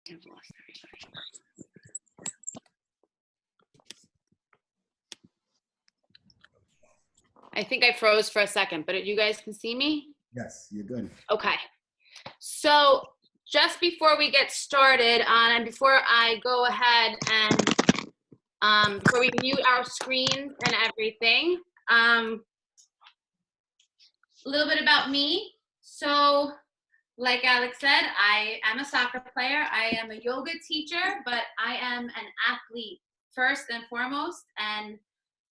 I've lost everybody. I think I froze for a second, but you guys can see me? Yes, you're good. Okay. So just before we get started on, and before I go ahead and before we mute our screens and everything, a little bit about me. So like Alex said, I am a soccer player. I am a yoga teacher, but I am an athlete first and foremost, and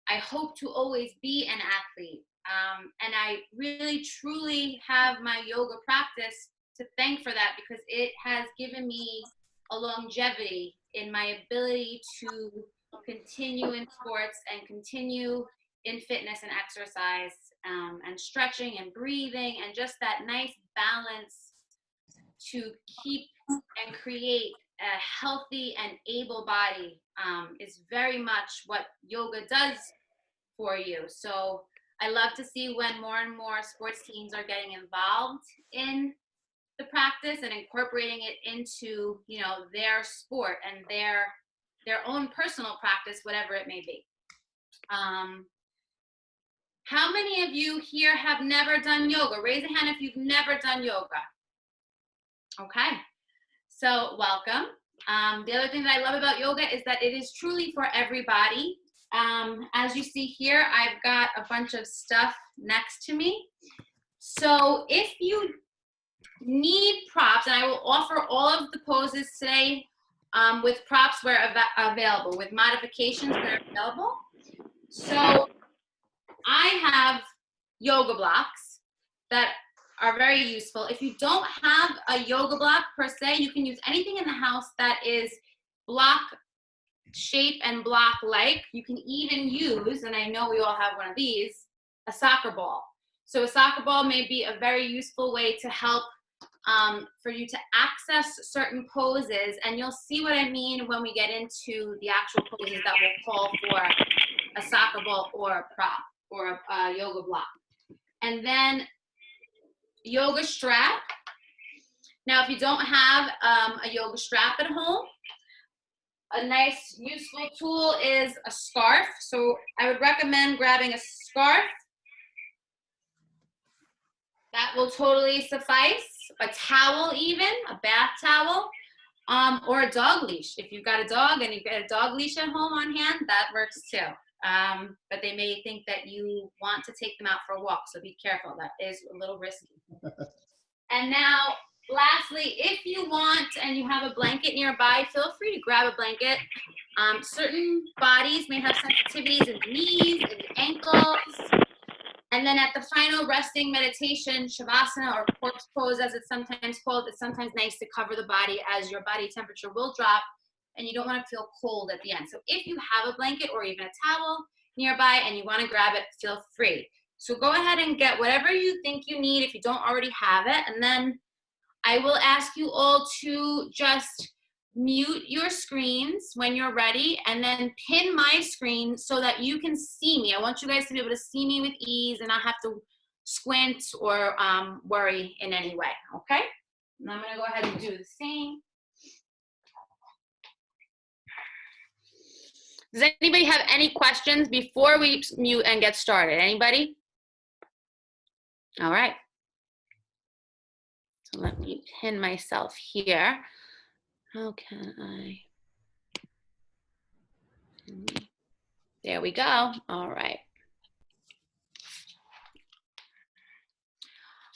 I hope to always be an athlete. And I really, truly have my yoga practice to thank for that, because it has given me a longevity in my ability to continue in sports and continue in fitness and exercise, and stretching and breathing, and just that nice balance to keep and create a healthy and able body is very much what yoga does for you. So I love to see when more and more sports teams are getting involved in the practice and incorporating it into, you know, their sport and their own personal practice, whatever it may be. How many of you here have never done yoga? Raise a hand if you've never done yoga. Okay, so welcome. The other thing that I love about yoga is that it is truly for everybody. As you see here, I've got a bunch of stuff next to me. So if you need props, and I will offer all of the poses today with props where available, with modifications where available. So I have yoga blocks that are very useful. If you don't have a yoga block per se, you can use anything in the house that is block shape and block like. You can even use, and I know we all have one of these, a soccer ball. So a soccer ball may be a very useful way to help for you to access certain poses, and you'll see what I mean when we get into the actual poses that will call for a soccer ball or a prop or a yoga block. And then yoga strap. Now, if you don't have a yoga strap at home, a nice useful tool is a scarf. So I would recommend grabbing a scarf. That will totally suffice. A towel even, a bath towel, or a dog leash. If you've got a dog and you've got a dog leash at home on hand, that works too. But they may think that you want to take them out for a walk, so be careful. That is a little risky. And now, lastly, if you want and you have a blanket nearby, feel free to grab a blanket. Certain bodies may have sensitivities in the knees, in the ankles. And then at the final resting meditation, shavasana or corpse pose as it's sometimes called, it's sometimes nice to cover the body as your body temperature will drop and you don't want to feel cold at the end. So if you have a blanket or even a towel nearby and you want to grab it, feel free. So go ahead and get whatever you think you need if you don't already have it. And then I will ask you all to just mute your screens when you're ready and then pin my screen so that you can see me. I want you guys to be able to see me with ease and not have to squint or worry in any way, okay? And I'm gonna go ahead and do the same. Does anybody have any questions before we mute and get started? Anybody? All right. So let me pin myself here. How can I? There we go. All right.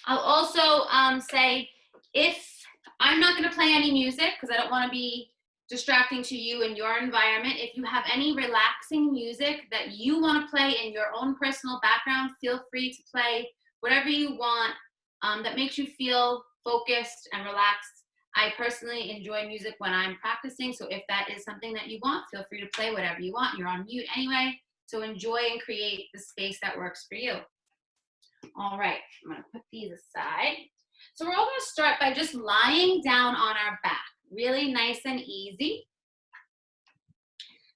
I'll also say, if I'm not going to play any music because I don't want to be distracting to you in your environment, if you have any relaxing music that you want to play in your own personal background, feel free to play whatever you want that makes you feel focused and relaxed. I personally enjoy music when I'm practicing, so if that is something that you want, feel free to play whatever you want. You're on mute anyway, so enjoy and create the space that works for you. All right, I'm gonna put these aside. So we're all gonna start by just lying down on our back, really nice and easy.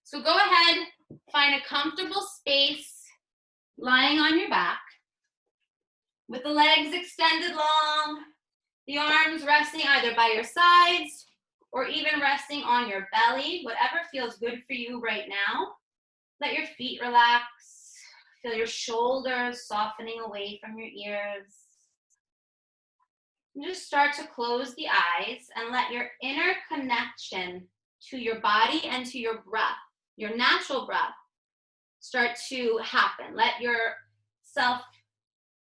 So go ahead, find a comfortable space lying on your back with the legs extended long, the arms resting either by your sides or even resting on your belly, whatever feels good for you right now. Let your feet relax. Feel your shoulders softening away from your ears. And just start to close the eyes and let your inner connection to your body and to your breath, your natural breath, start to happen. Let yourself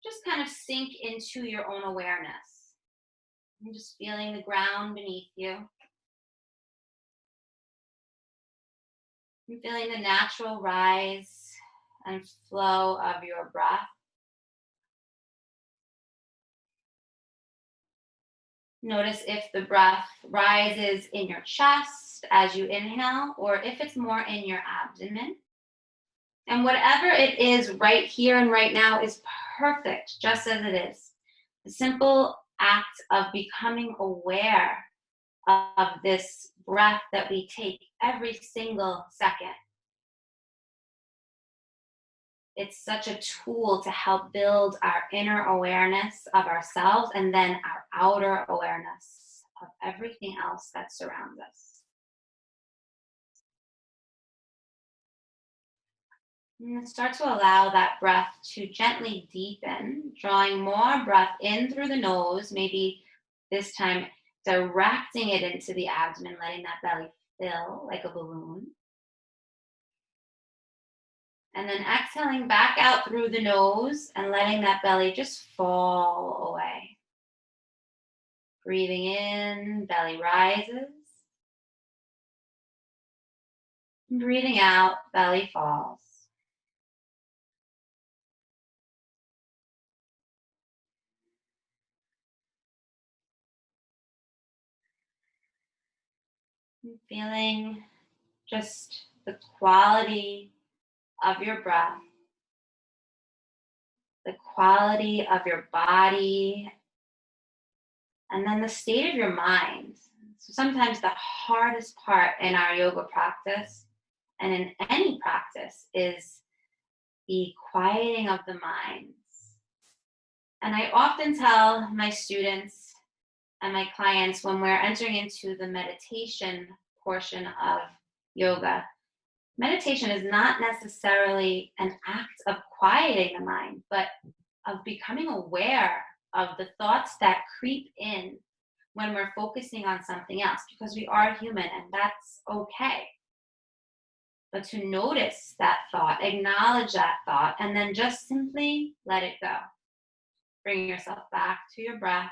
just kind of sink into your own awareness. And just feeling the ground beneath you. And feeling the natural rise and flow of your breath. Notice if the breath rises in your chest as you inhale, or if it's more in your abdomen. And whatever it is right here and right now is perfect, just as it is. The simple act of becoming aware of this breath that we take every single second. It's such a tool to help build our inner awareness of ourselves and then our outer awareness of everything else that surrounds us. And start to allow that breath to gently deepen, drawing more breath in through the nose, maybe this time directing it into the abdomen, letting that belly fill like a balloon. And then exhaling back out through the nose and letting that belly just fall away. Breathing in, belly rises. Breathing out, belly falls. And feeling just the quality of your breath, the quality of your body, and then the state of your mind. So sometimes the hardest part in our yoga practice and in any practice is the quieting of the mind. And I often tell my students and my clients when we're entering into the meditation portion of yoga, meditation is not necessarily an act of quieting the mind, but of becoming aware of the thoughts that creep in when we're focusing on something else, because we are human and that's okay. But to notice that thought, acknowledge that thought, and then just simply let it go. Bring yourself back to your breath.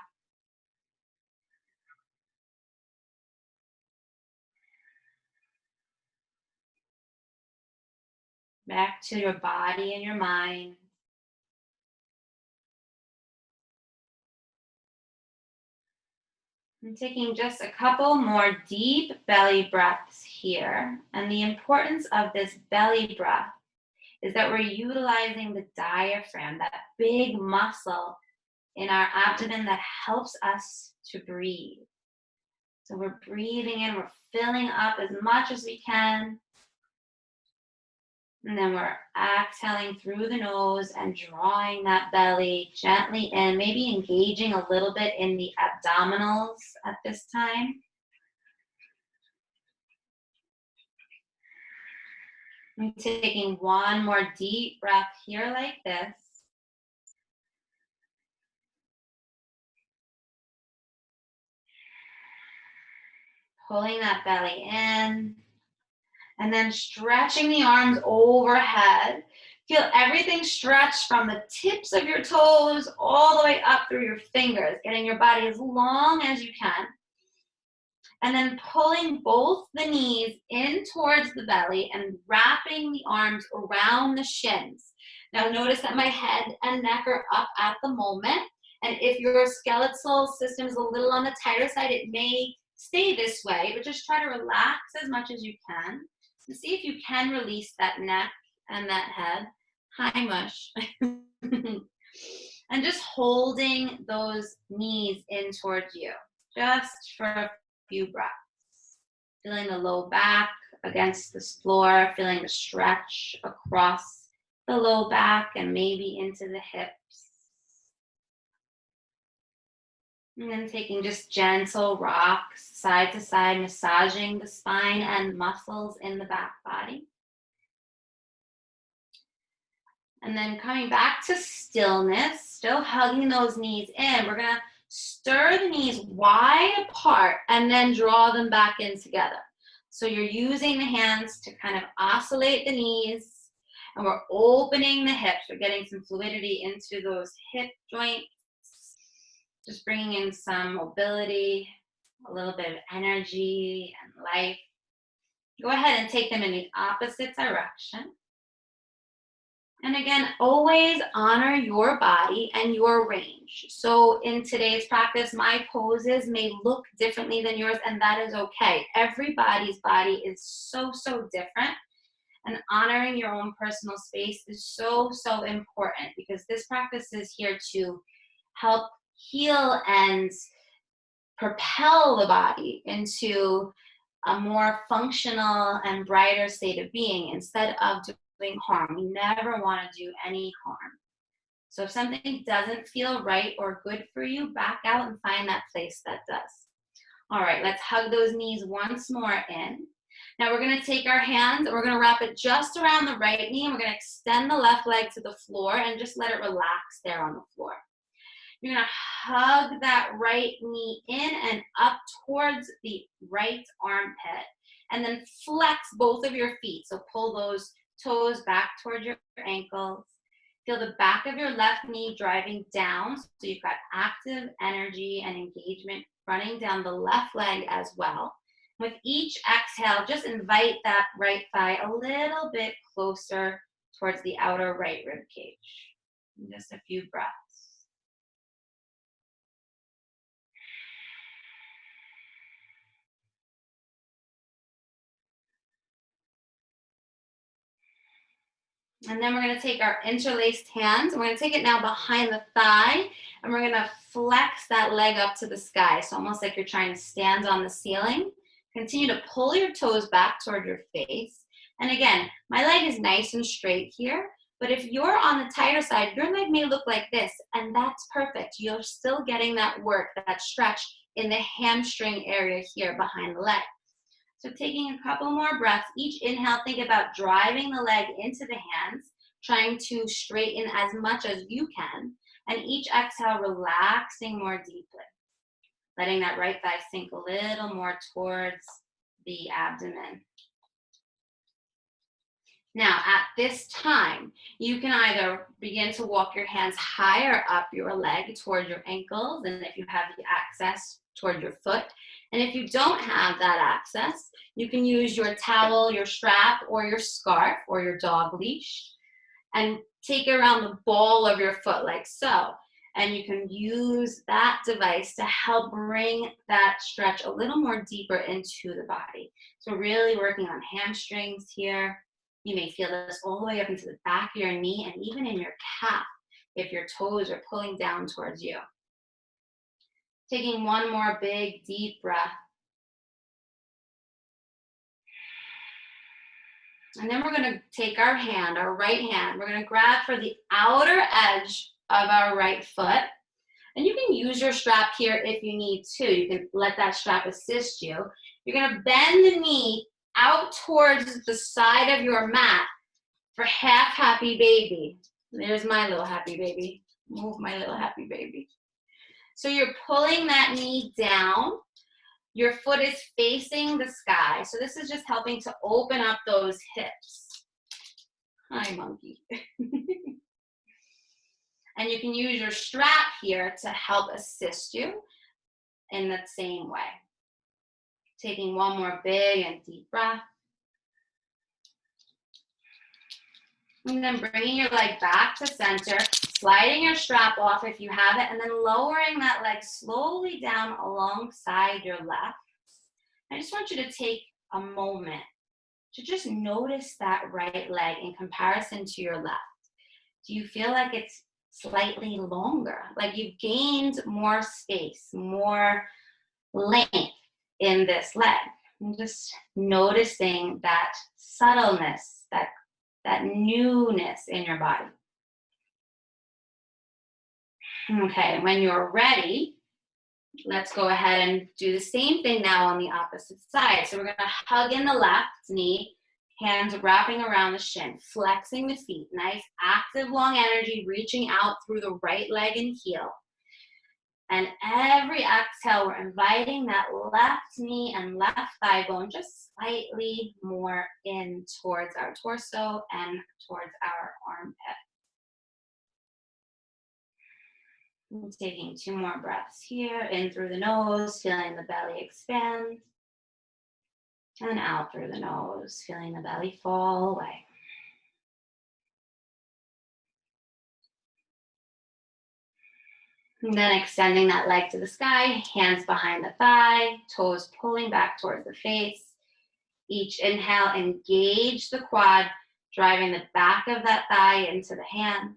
Back to your body and your mind. I'm taking just a couple more deep belly breaths here. And the importance of this belly breath is that we're utilizing the diaphragm, that big muscle in our abdomen that helps us to breathe. So we're breathing in, we're filling up as much as we can. And then we're exhaling through the nose and drawing that belly gently in, maybe engaging a little bit in the abdominals at this time. I'm taking one more deep breath here like this. Pulling that belly in. And then stretching the arms overhead. Feel everything stretch from the tips of your toes all the way up through your fingers, getting your body as long as you can. And then pulling both the knees in towards the belly and wrapping the arms around the shins. Now notice that my head and neck are up at the moment. And if your skeletal system is a little on the tighter side, it may stay this way, but just try to relax as much as you can. And see if you can release that neck and that head. Hi, Mush. And just holding those knees in towards you, just for a few breaths. Feeling the low back against the floor, feeling the stretch across the low back and maybe into the hips. And then taking just gentle rocks side to side, massaging the spine and muscles in the back body. And then coming back to stillness, still hugging those knees in. We're going to stir the knees wide apart and then draw them back in together. So you're using the hands to kind of oscillate the knees, and we're opening the hips. We're getting some fluidity into those hip joints, just bringing in some mobility, a little bit of energy and life. Go ahead and take them in the opposite direction. And again, always honor your body and your range. So in today's practice, my poses may look differently than yours, and that is okay. Everybody's body is so, so different. And honoring your own personal space is so, so important, because this practice is here to help heal and propel the body into a more functional and brighter state of being instead of doing harm. We never want to do any harm. So if something doesn't feel right or good for you, back out and find that place that does. All right, let's hug those knees once more in. Now we're going to take our hands and we're going to wrap it just around the right knee, and we're going to extend the left leg to the floor and just let it relax there on the floor. You're going to hug that right knee in and up towards the right armpit, and then flex both of your feet. So pull those toes back towards your ankles. Feel the back of your left knee driving down, so you've got active energy and engagement running down the left leg as well. With each exhale, just invite that right thigh a little bit closer towards the outer right rib cage. Just a few breaths. And then we're going to take our interlaced hands, and we're going to take it now behind the thigh, and we're going to flex that leg up to the sky. So almost like you're trying to stand on the ceiling. Continue to pull your toes back toward your face. And again, my leg is nice and straight here, but if you're on the tighter side, your leg may look like this, and that's perfect. You're still getting that work, that stretch in the hamstring area here behind the leg. So taking a couple more breaths. Each inhale, think about driving the leg into the hands, trying to straighten as much as you can. And each exhale, relaxing more deeply. Letting that right thigh sink a little more towards the abdomen. Now, at this time, you can either begin to walk your hands higher up your leg toward your ankles, and if you have the access, toward your foot. And if you don't have that access, you can use your towel, your strap, or your scarf, or your dog leash, and take it around the ball of your foot like so. And you can use that device to help bring that stretch a little more deeper into the body. So really working on hamstrings here. You may feel this all the way up into the back of your knee and even in your calf if your toes are pulling down towards you. Taking one more big, deep breath. And then we're going to take our hand, our right hand, we're going to grab for the outer edge of our right foot. And you can use your strap here if you need to. You can let that strap assist you. You're going to bend the knee out towards the side of your mat for half happy baby. There's my little happy baby. Move my little happy baby. So you're pulling that knee down. Your foot is facing the sky. So this is just helping to open up those hips. Hi, monkey. And you can use your strap here to help assist you in that same way. Taking one more big and deep breath. And then bringing your leg back to center, sliding your strap off if you have it, and then lowering that leg slowly down alongside your left. I just want you to take a moment to just notice that right leg in comparison to your left. Do you feel like it's slightly longer, like you've gained more space, more length in this leg? I'm just noticing that subtleness, that newness in your body. Okay, when you're ready, Let's go ahead and do the same thing now on the opposite side. So we're gonna hug in the left knee, hands wrapping around the shin, flexing the feet. Nice, active, long energy, reaching out through the right leg and heel. And every exhale, we're inviting that left knee and left thigh bone just slightly more in towards our torso and towards our armpit. Taking 2 more breaths here, in through the nose, feeling the belly expand, and out through the nose, feeling the belly fall away. And then extending that leg to the sky, hands behind the thigh, toes pulling back towards the face. Each inhale, engage the quad, driving the back of that thigh into the hands.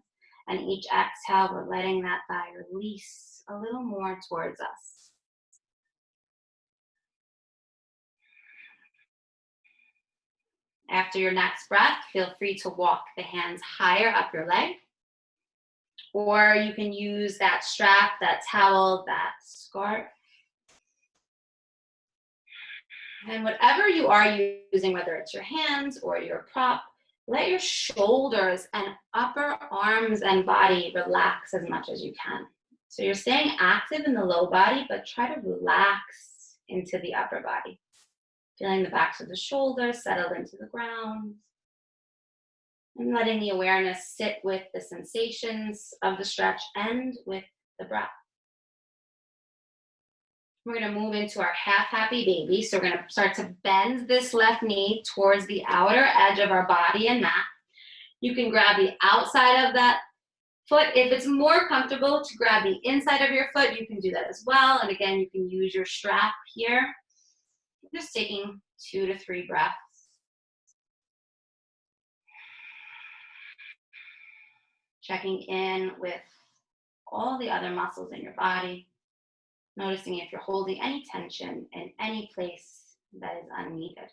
And each exhale, we're letting that thigh release a little more towards us. After your next breath, feel free to walk the hands higher up your leg. Or you can use that strap, that towel, that scarf. And whatever you are using, whether it's your hands or your prop, let your shoulders and upper arms and body relax as much as you can. So you're staying active in the low body, but try to relax into the upper body. Feeling the backs of the shoulders settled into the ground. And letting the awareness sit with the sensations of the stretch and with the breath. We're going to move into our half happy baby. So we're going to start to bend this left knee towards the outer edge of our body and mat. You can grab the outside of that foot. If it's more comfortable to grab the inside of your foot, you can do that as well. And again, you can use your strap here. Just taking 2 to 3 breaths. Checking in with all the other muscles in your body. Noticing if you're holding any tension in any place that is unneeded.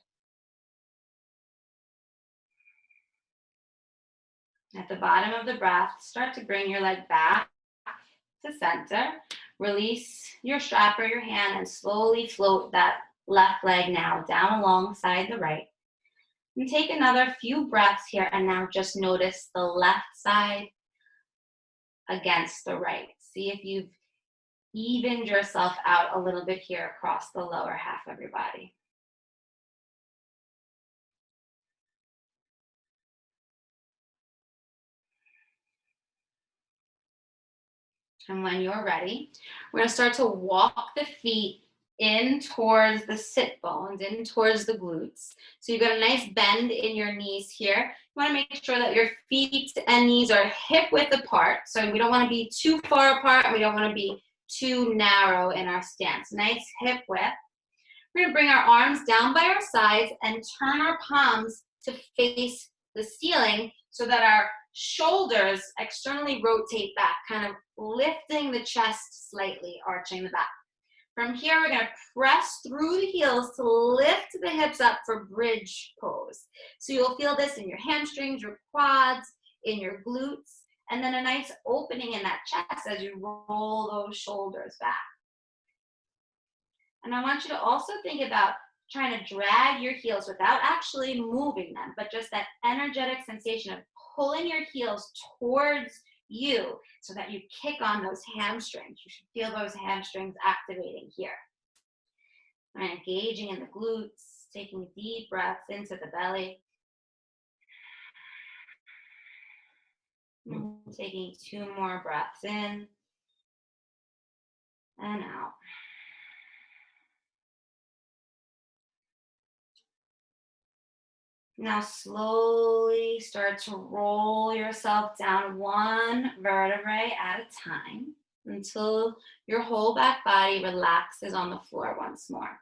At the bottom of the breath, start to bring your leg back to center. Release your strap or your hand and slowly float that left leg now down alongside the right. And take another few breaths here, and now just notice the left side against the right. See if you've evened yourself out a little bit here across the lower half of your body. And when you're ready, we're going to start to walk the feet in towards the sit bones, in towards the glutes. So you've got a nice bend in your knees here. You want to make sure that your feet and knees are hip width apart. So we don't want to be too far apart. We don't want to be too narrow in our stance. Nice hip width. We're going to bring our arms down by our sides and turn our palms to face the ceiling so that our shoulders externally rotate back, kind of lifting the chest slightly, arching the back. From here, we're going to press through the heels to lift the hips up for bridge pose. So you'll feel this in your hamstrings, your quads, in your glutes, and then a nice opening in that chest as you roll those shoulders back. And I want you to also think about trying to drag your heels without actually moving them, but just that energetic sensation of pulling your heels towards you so that you kick on those hamstrings. You should feel those hamstrings activating here. And engaging in the glutes, taking deep breaths into the belly. And taking 2 more breaths in and out. Now slowly start to roll yourself down 1 vertebrae at a time until your whole back body relaxes on the floor once more.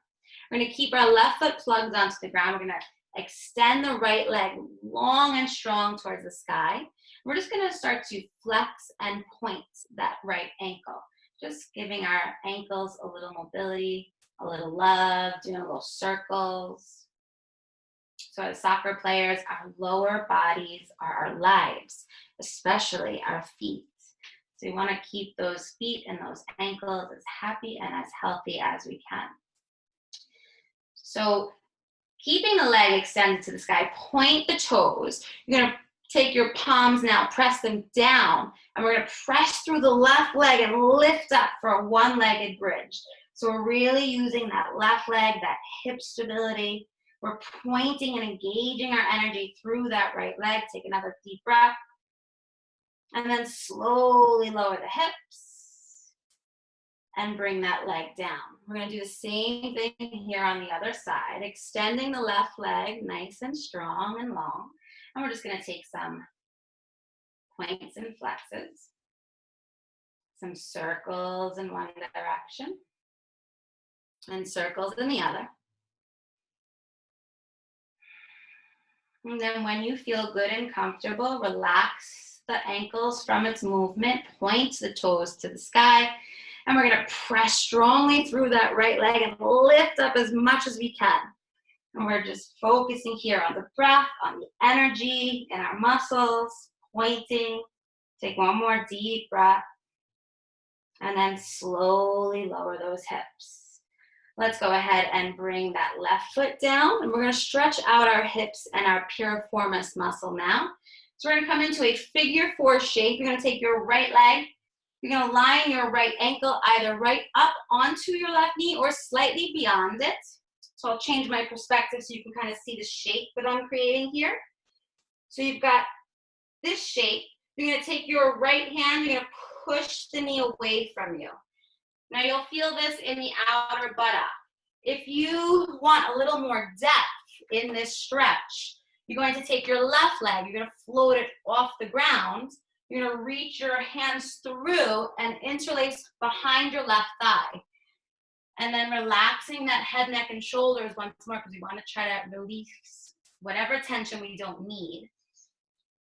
We're going to keep our left foot plugged onto the ground. We're going to extend the right leg long and strong towards the sky. We're just going to start to flex and point that right ankle, just giving our ankles a little mobility, a little love, doing little circles. So as soccer players, our lower bodies are our lives, especially our feet. So we want to keep those feet and those ankles as happy and as healthy as we can. So keeping the leg extended to the sky, point the toes. You're going to take your palms now, press them down, and we're going to press through the left leg and lift up for a one-legged bridge. So we're really using that left leg, that hip stability. We're pointing and engaging our energy through that right leg. Take another deep breath. And then slowly lower the hips and bring that leg down. We're going to do the same thing here on the other side, extending the left leg nice and strong and long. And we're just going to take some points and flexes, some circles in one direction, and circles in the other. And then when you feel good and comfortable, relax the ankles from its movement, point the toes to the sky, and we're going to press strongly through that right leg and lift up as much as we can. And we're just focusing here on the breath, on the energy in our muscles, pointing. Take one more deep breath, and then slowly lower those hips. Let's go ahead and bring that left foot down, and we're going to stretch out our hips and our piriformis muscle now. So we're going to come into a figure 4 shape. You're going to take your right leg. You're going to line your right ankle either right up onto your left knee or slightly beyond it. So I'll change my perspective so you can kind of see the shape that I'm creating here. So you've got this shape. You're going to take your right hand. You're going to push the knee away from you. Now you'll feel this in the outer buttock. If you want a little more depth in this stretch, you're going to take your left leg, you're going to float it off the ground, you're going to reach your hands through and interlace behind your left thigh. And then relaxing that head, neck, and shoulders once more because we want to try to release whatever tension we don't need.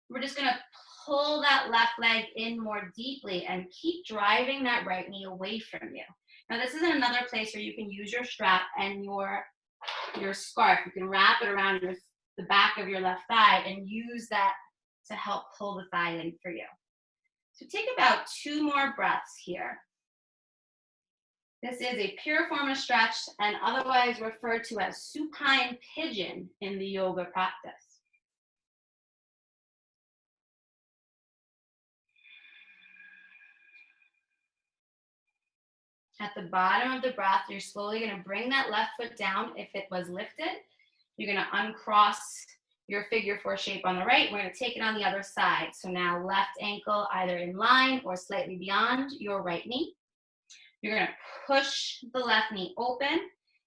We're just going to pull that left leg in more deeply and keep driving that right knee away from you. Now this is another place where you can use your strap and your scarf. You can wrap it around the back of your left thigh and use that to help pull the thigh in for you. So take about 2 more breaths here. This is a piriformis stretch and otherwise referred to as supine pigeon in the yoga practice. At the bottom of the breath, you're slowly going to bring that left foot down if it was lifted. You're going to uncross your figure 4 shape on the right. We're going to take it on the other side. So now left ankle either in line or slightly beyond your right knee. You're going to push the left knee open.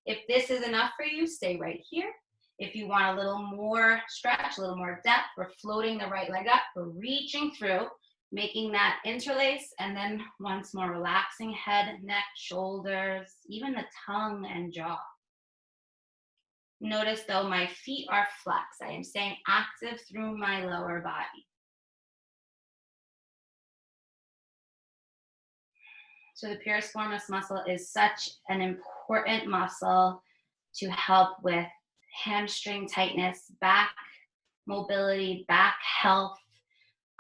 If this is enough for you, stay right here. If you want a little more stretch, a little more depth, we're floating the right leg up. We're reaching through, making that interlace, and then once more relaxing head, neck, shoulders, even the tongue and jaw. Notice though my feet are flexed. I am staying active through my lower body. So the piriformis muscle is such an important muscle to help with hamstring tightness, back mobility, back health.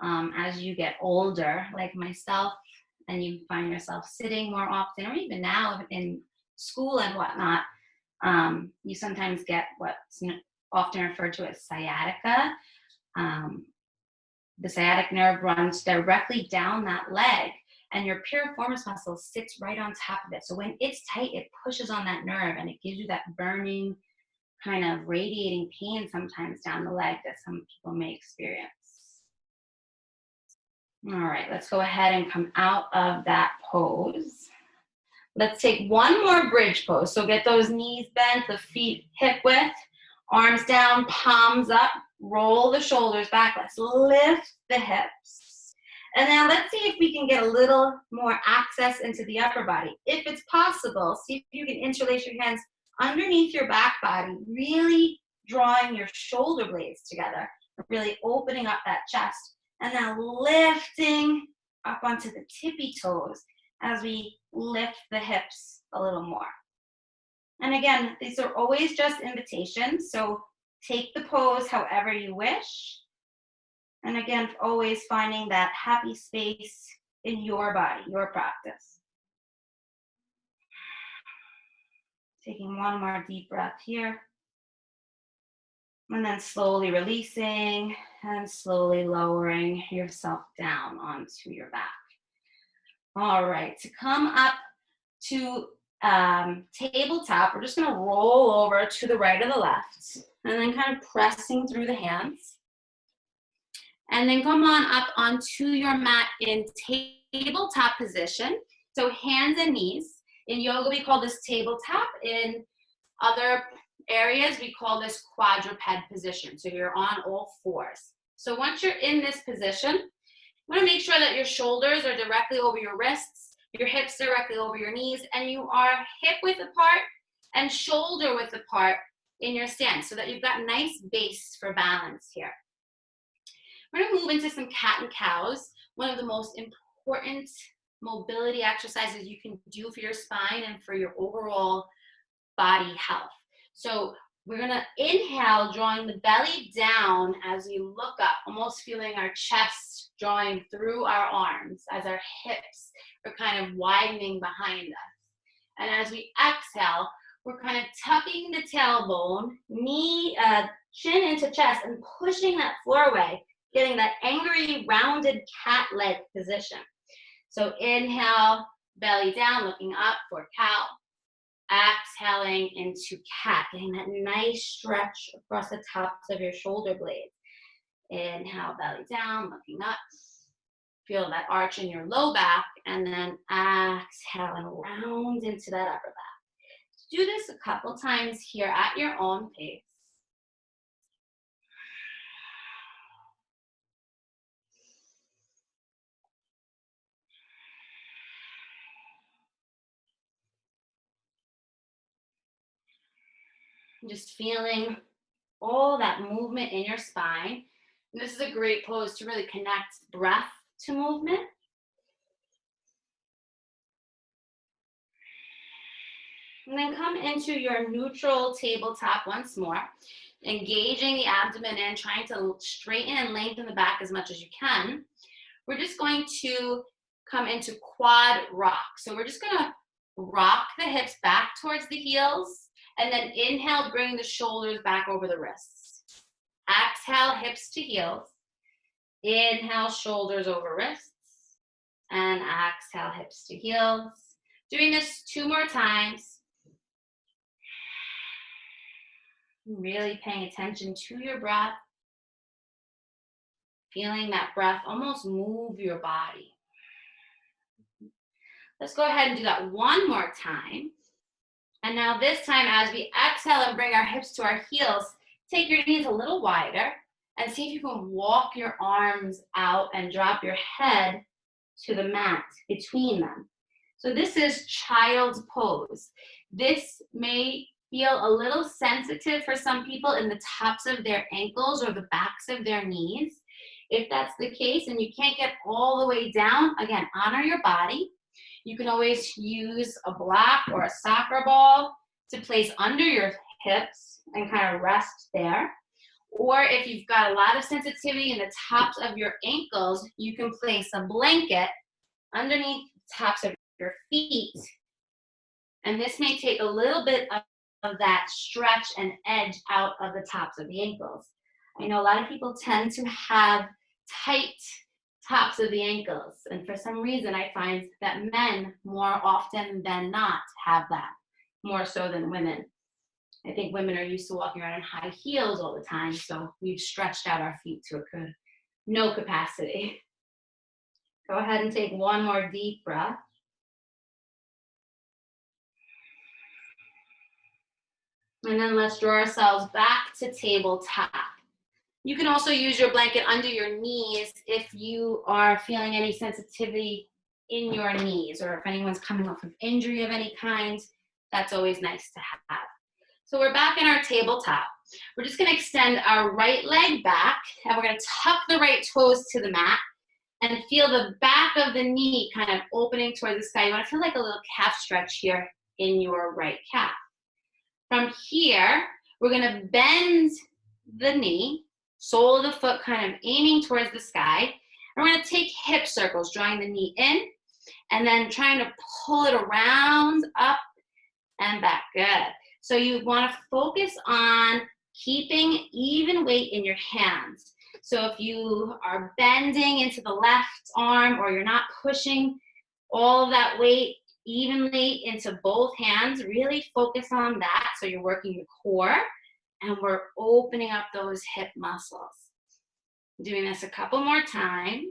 As you get older, like myself, and you find yourself sitting more often, or even now in school and whatnot, you sometimes get what's often referred to as sciatica. The sciatic nerve runs directly down that leg, and your piriformis muscle sits right on top of it. So when it's tight, it pushes on that nerve, and it gives you that burning, kind of radiating pain sometimes down the leg that some people may experience. All right, let's go ahead and come out of that pose. Let's take one more bridge pose. So get those knees bent, the feet hip width, arms down, palms up, roll the shoulders back. Let's lift the hips. And now let's see if we can get a little more access into the upper body. If it's possible, see if you can interlace your hands underneath your back body, really drawing your shoulder blades together, really opening up that chest. And now lifting up onto the tippy toes as we lift the hips a little more. And again, these are always just invitations, so take the pose however you wish. And again, always finding that happy space in your body, your practice. Taking one more deep breath here. And then slowly releasing and slowly lowering yourself down onto your back. All right, to come up to tabletop, we're just gonna roll over to the right or the left, and then kind of pressing through the hands. And then come on up onto your mat in tabletop position. So hands and knees. In yoga, we call this tabletop. In other areas, we call this quadruped position. So you're on all fours. So once you're in this position, you want to make sure that your shoulders are directly over your wrists, your hips directly over your knees, and you are hip width apart and shoulder width apart in your stance so that you've got nice base for balance here. We're going to move into some cat and cows, one of the most important mobility exercises you can do for your spine and for your overall body health. So we're going to inhale, drawing the belly down as we look up, almost feeling our chest drawing through our arms as our hips are kind of widening behind us. And as we exhale, we're kind of tucking the tailbone, chin into chest, and pushing that floor away, getting that angry, rounded cat leg position. So inhale, belly down, looking up for cow. Exhaling into cat, getting that nice stretch across the tops of your shoulder blades. Inhale, belly down, looking up. Feel that arch in your low back, and then exhale and round into that upper back. Do this a couple times here at your own pace. Just feeling all that movement in your spine. And this is a great pose to really connect breath to movement. And then come into your neutral tabletop once more, engaging the abdomen in, trying to straighten and lengthen the back as much as you can. We're just going to come into quad rock. So we're just gonna rock the hips back towards the heels, and then inhale, bring the shoulders back over the wrists. Exhale, hips to heels. Inhale, shoulders over wrists. And exhale, hips to heels. Doing this 2 more times. Really paying attention to your breath. Feeling that breath almost move your body. Let's go ahead and do that 1 more time. And now this time, as we exhale and bring our hips to our heels, take your knees a little wider and see if you can walk your arms out and drop your head to the mat between them. So this is child's pose. This may feel a little sensitive for some people in the tops of their ankles or the backs of their knees. If that's the case and you can't get all the way down, again, honor your body. You can always use a block or a soccer ball to place under your hips and kind of rest there. Or if you've got a lot of sensitivity in the tops of your ankles, you can place a blanket underneath the tops of your feet. And this may take a little bit of that stretch and edge out of the tops of the ankles. I know a lot of people tend to have tight tops of the ankles, and for some reason I find that men more often than not have that, more so than women. I think women are used to walking around in high heels all the time, so we've stretched out our feet to no capacity. Go ahead and take 1 more deep breath. And then let's draw ourselves back to tabletop. You can also use your blanket under your knees if you are feeling any sensitivity in your knees, or if anyone's coming off of injury of any kind, that's always nice to have. So we're back in our tabletop. We're just gonna extend our right leg back, and we're gonna tuck the right toes to the mat and feel the back of the knee kind of opening towards the sky. You wanna feel like a little calf stretch here in your right calf. From here, we're gonna bend the knee, sole of the foot kind of aiming towards the sky, And we're gonna take hip circles, drawing the knee in, and then trying to pull it around, up and back. Good. So you wanna focus on keeping even weight in your hands. So if you are bending into the left arm or you're not pushing all of that weight evenly into both hands, really focus on that. So you're working the core and we're opening up those hip muscles. Doing this a couple more times.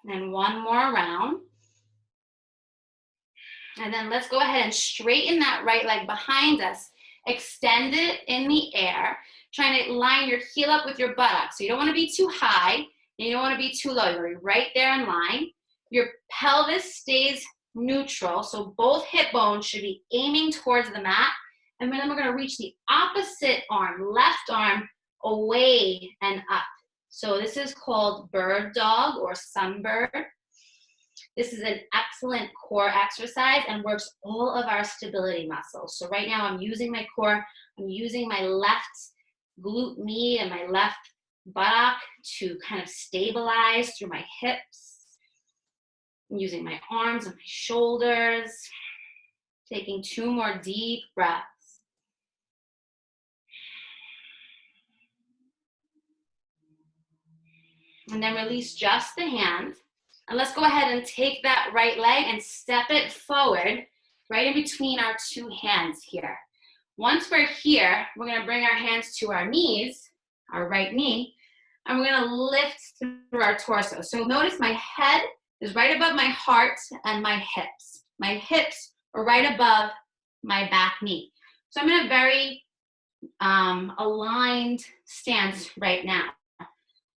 And one more round. And then let's go ahead and straighten that right leg behind us. Extend it in the air, trying to line your heel up with your buttocks. So you don't want to be too high, and you don't want to be too low. You're right there in line. Your pelvis stays neutral, so both hip bones should be aiming towards the mat. And then we're going to reach the opposite arm, left arm, away and up. So this is called bird dog or sunbird. This is an excellent core exercise and works all of our stability muscles. So right now I'm using my core, I'm using my left glute med and my left buttock to kind of stabilize through my hips. I'm using my arms and my shoulders. Taking 2 more deep breaths. And then release just the hand. And let's go ahead and take that right leg and step it forward, right in between our 2 hands here. Once we're here, we're gonna bring our hands to our knees, our right knee, and we're gonna lift through our torso. So notice my head is right above my heart and my hips. My hips are right above my back knee. So I'm in a very aligned stance right now.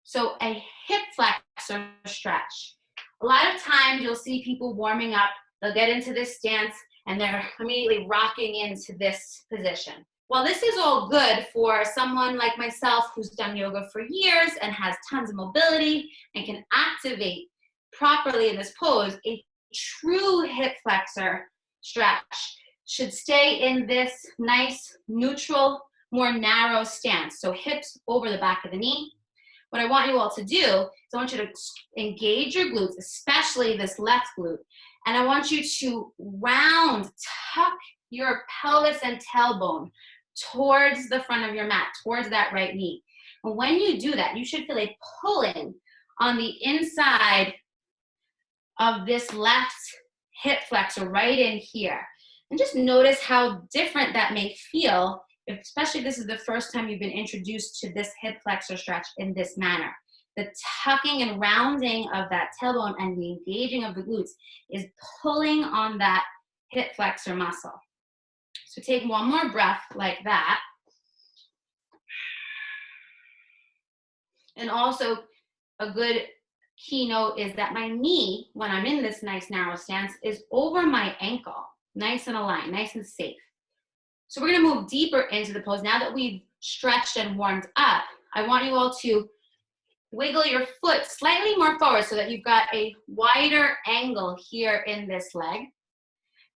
So a hip flexor stretch. A lot of times you'll see people warming up, they'll get into this stance and they're immediately rocking into this position. Well, this is all good for someone like myself who's done yoga for years and has tons of mobility and can activate properly in this pose. A true hip flexor stretch should stay in this nice, neutral, more narrow stance. So hips over the back of the knee. What I want you all to do is I want you to engage your glutes, especially this left glute. And I want you to round, tuck your pelvis and tailbone towards the front of your mat, towards that right knee. And when you do that, you should feel a pulling on the inside of this left hip flexor right in here. And just notice how different that may feel, especially if this is the first time you've been introduced to this hip flexor stretch in this manner. The tucking and rounding of that tailbone and the engaging of the glutes is pulling on that hip flexor muscle. So take one more breath like that. And also a good keynote is that my knee, when I'm in this nice narrow stance, is over my ankle, nice and aligned, nice and safe. So we're gonna move deeper into the pose. Now that we've stretched and warmed up, I want you all to wiggle your foot slightly more forward so that you've got a wider angle here in this leg.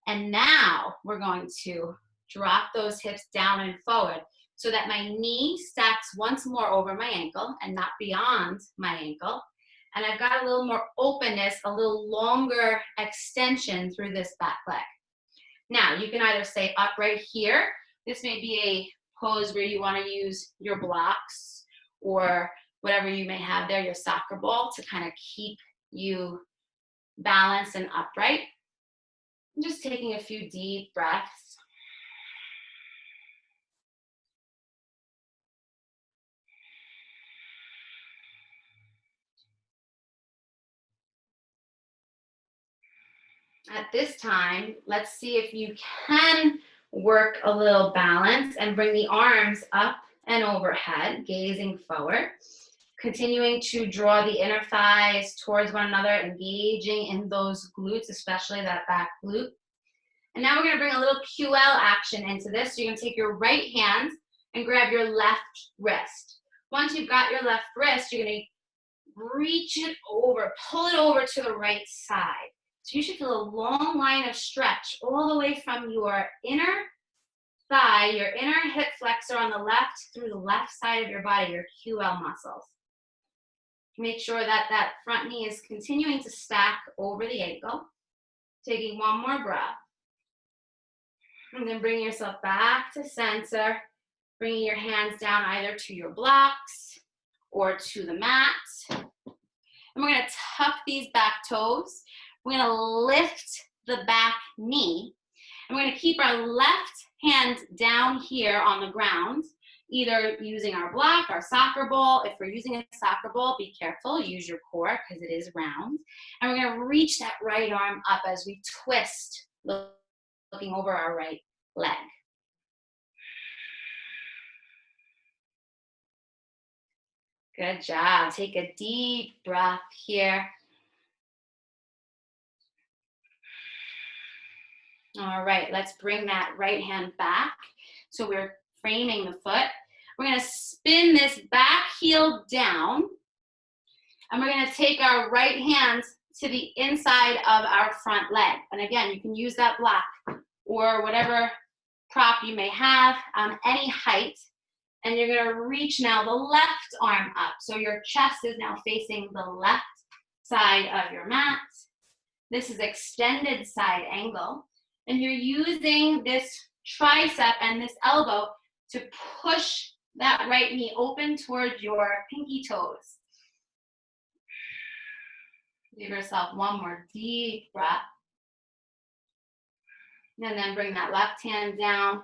And now we're going to drop those hips down and forward so that my knee stacks once more over my ankle and not beyond my ankle. And I've got a little more openness, a little longer extension through this back leg. Now, you can either stay upright here. This may be a pose where you want to use your blocks or whatever you may have there, your soccer ball, to kind of keep you balanced and upright. I'm just taking a few deep breaths. At this time, let's see if you can work a little balance and bring the arms up and overhead, gazing forward. Continuing to draw the inner thighs towards one another, engaging in those glutes, especially that back glute. And now we're going to bring a little QL action into this. So you're going to take your right hand and grab your left wrist. Once you've got your left wrist, you're going to reach it over, pull it over to the right side. So you should feel a long line of stretch all the way from your inner thigh, your inner hip flexor on the left through the left side of your body, your QL muscles. Make sure that that front knee is continuing to stack over the ankle. Taking one more breath. And then bring yourself back to center, bringing your hands down either to your blocks or to the mat. And we're gonna tuck these back toes. We're gonna lift the back knee. And we're gonna keep our left hand down here on the ground, either using our block, our soccer ball. If we're using a soccer ball, be careful, use your core because it is round. And we're gonna reach that right arm up as we twist, looking over our right leg. Good job. Take a deep breath here. All right, let's bring that right hand back. So we're framing the foot. We're gonna spin this back heel down, and we're gonna take our right hand to the inside of our front leg. And again, you can use that block or whatever prop you may have on any height. And you're gonna reach now the left arm up. So your chest is now facing the left side of your mat. This is extended side angle. And you're using this tricep and this elbow to push that right knee open towards your pinky toes. Give yourself one more deep breath. And then bring that left hand down.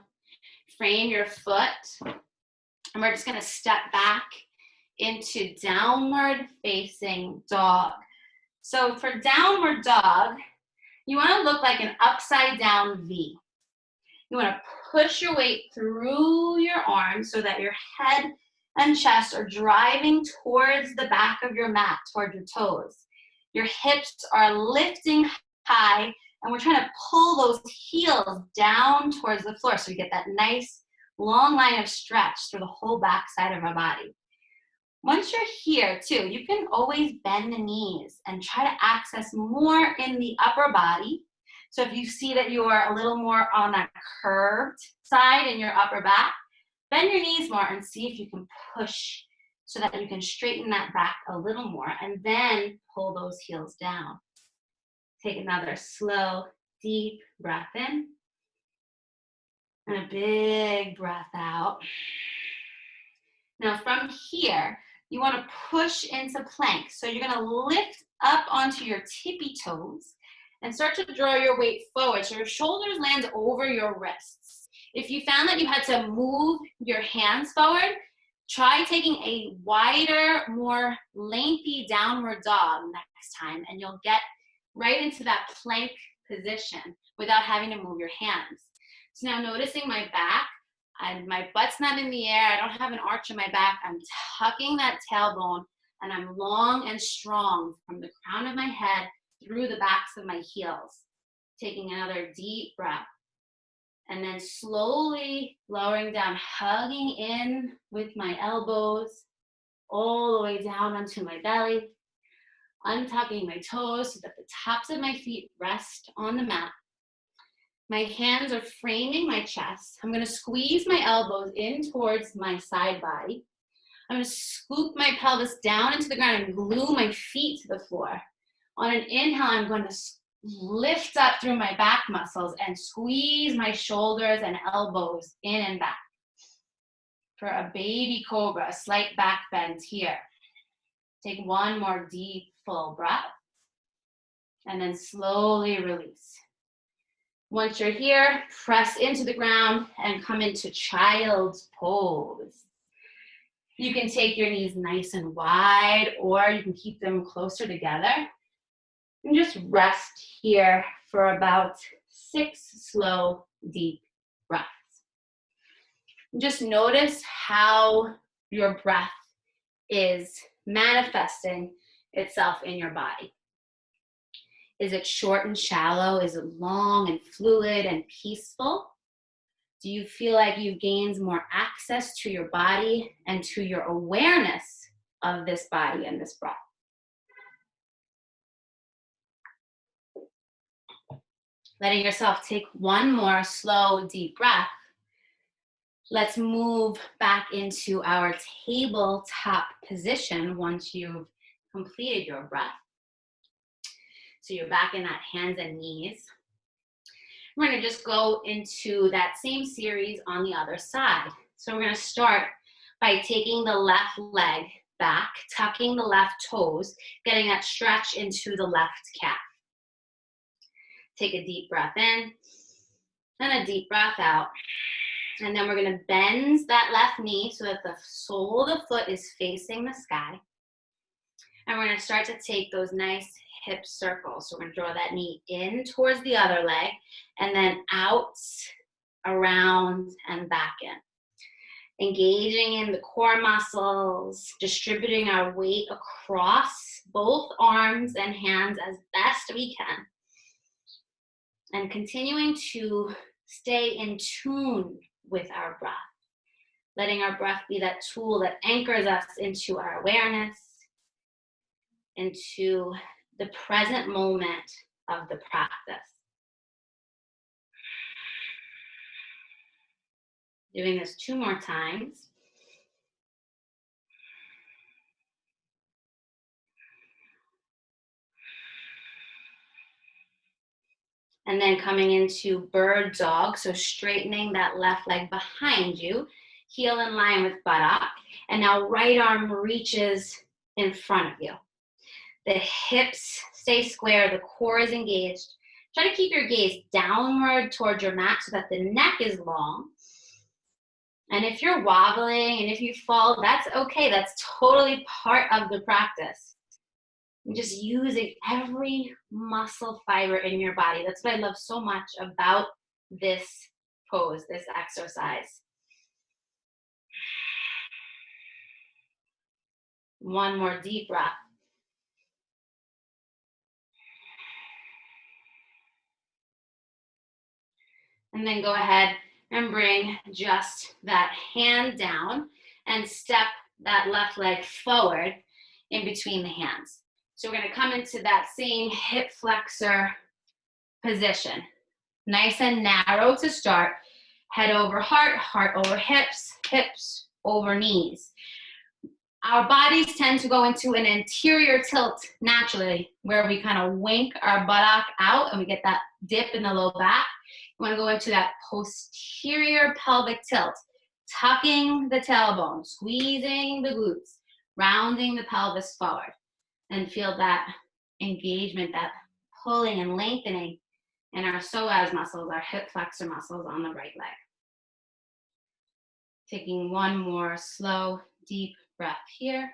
Frame your foot. And we're just gonna step back into downward facing dog. So for downward dog, you wanna look like an upside down V. You wanna push your weight through your arms so that your head and chest are driving towards the back of your mat, towards your toes. Your hips are lifting high, and we're trying to pull those heels down towards the floor so we get that nice long line of stretch through the whole back side of our body. Once you're here too, you can always bend the knees and try to access more in the upper body. So if you see that you're a little more on that curved side in your upper back, bend your knees more and see if you can push so that you can straighten that back a little more, and then pull those heels down. Take another slow, deep breath in. And a big breath out. Now from here, you want to push into plank. So you're going to lift up onto your tippy toes and start to draw your weight forward so your shoulders land over your wrists. If you found that you had to move your hands forward, try taking a wider, more lengthy downward dog next time, and you'll get right into that plank position without having to move your hands. So now noticing my back, and my butt's not in the air, I don't have an arch in my back, I'm tucking that tailbone, and I'm long and strong from the crown of my head through the backs of my heels. Taking another deep breath, and then slowly lowering down, hugging in with my elbows, all the way down onto my belly, untucking my toes so that the tops of my feet rest on the mat. My hands are framing my chest. I'm gonna squeeze my elbows in towards my side body. I'm gonna scoop my pelvis down into the ground and glue my feet to the floor. On an inhale, I'm gonna lift up through my back muscles and squeeze my shoulders and elbows in and back. For a baby cobra, a slight back bend here. Take one more deep, full breath, and then slowly release. Once you're here, press into the ground and come into child's pose. You can take your knees nice and wide, or you can keep them closer together. And just rest here for about 6 slow, deep breaths. And just notice how your breath is manifesting itself in your body. Is it short and shallow? Is it long and fluid and peaceful? Do you feel like you've gained more access to your body and to your awareness of this body and this breath? Letting yourself take one more slow, deep breath. Let's move back into our tabletop position once you've completed your breath. So you're back in that hands and knees. We're going to just go into that same series on the other side. So we're going to start by taking the left leg back, tucking the left toes, getting that stretch into the left calf. Take a deep breath in and a deep breath out. And then we're going to bend that left knee so that the sole of the foot is facing the sky. And we're going to start to take those nice hip circles. So we're going to draw that knee in towards the other leg and then out, around, and back in. Engaging in the core muscles, distributing our weight across both arms and hands as best we can. And continuing to stay in tune with our breath. Letting our breath be that tool that anchors us into our awareness, into the present moment of the practice. Doing this 2 more times. And then coming into bird dog, so straightening that left leg behind you, heel in line with buttock, and now right arm reaches in front of you. The hips stay square, the core is engaged. Try to keep your gaze downward towards your mat so that the neck is long. And if you're wobbling and if you fall, that's okay. That's totally part of the practice. And just using every muscle fiber in your body. That's what I love so much about this pose, this exercise. One more deep breath. And then go ahead and bring just that hand down and step that left leg forward in between the hands. So we're going to come into that same hip flexor position. Nice and narrow to start. Head over heart, heart over hips, hips over knees. Our bodies tend to go into an anterior tilt naturally, where we kind of wink our buttock out and we get that dip in the low back. You want to go into that posterior pelvic tilt, tucking the tailbone, squeezing the glutes, rounding the pelvis forward, and feel that engagement, that pulling and lengthening in our psoas muscles, our hip flexor muscles on the right leg. Taking one more slow, deep breath here.